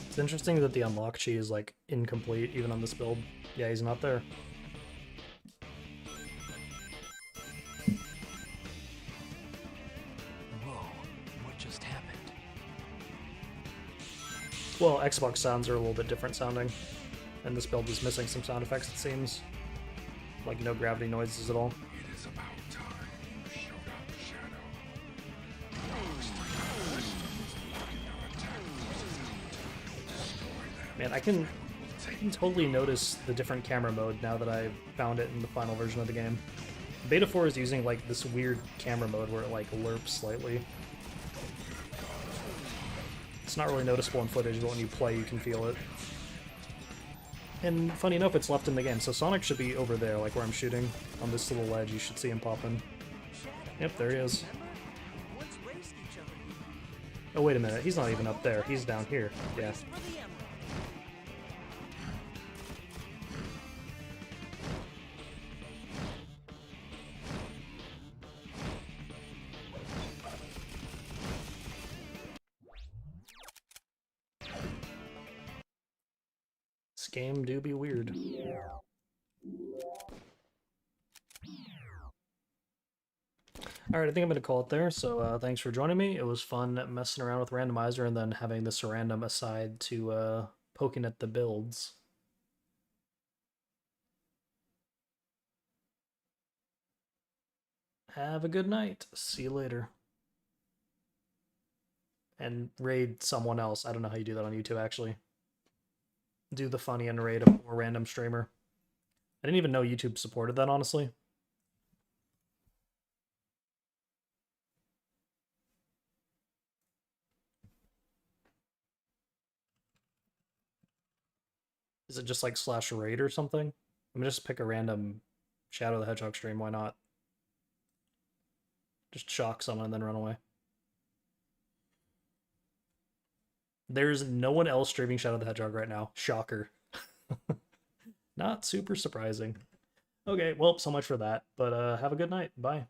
It's interesting that the unlock tree is like incomplete even on this build. Yeah, he's not there. Whoa, what just happened? Well, Xbox sounds are a little bit different sounding. And this build is missing some sound effects, it seems. Like no gravity noises at all. It is about time you showed up, Shadow. Man, I can totally notice the different camera mode now that I found it in the final version of the game. Beta 4 is using like this weird camera mode where it like lerps slightly. It's not really noticeable in footage, but when you play you can feel it. And funny enough, it's left in the game, so Sonic should be over there, like where I'm shooting. On this little ledge, you should see him popping. Yep, there he is. Oh, wait a minute, he's not even up there, he's down here. Yeah. This game do be weird. Alright, I think I'm going to call it there, so thanks for joining me. It was fun messing around with Randomizer and then having this random aside to poking at the builds. Have a good night. See you later. And raid someone else. I don't know how you do that on YouTube, actually. Do the funny and raid a more random streamer. I didn't even know YouTube supported that, honestly. Is it just like /raid or something? I'm gonna just pick a random Shadow the Hedgehog stream, why not? Just shock someone and then run away. There's no one else streaming Shadow the Hedgehog right now. Shocker. Not super surprising. Okay, well, so much for that. But have a good night. Bye.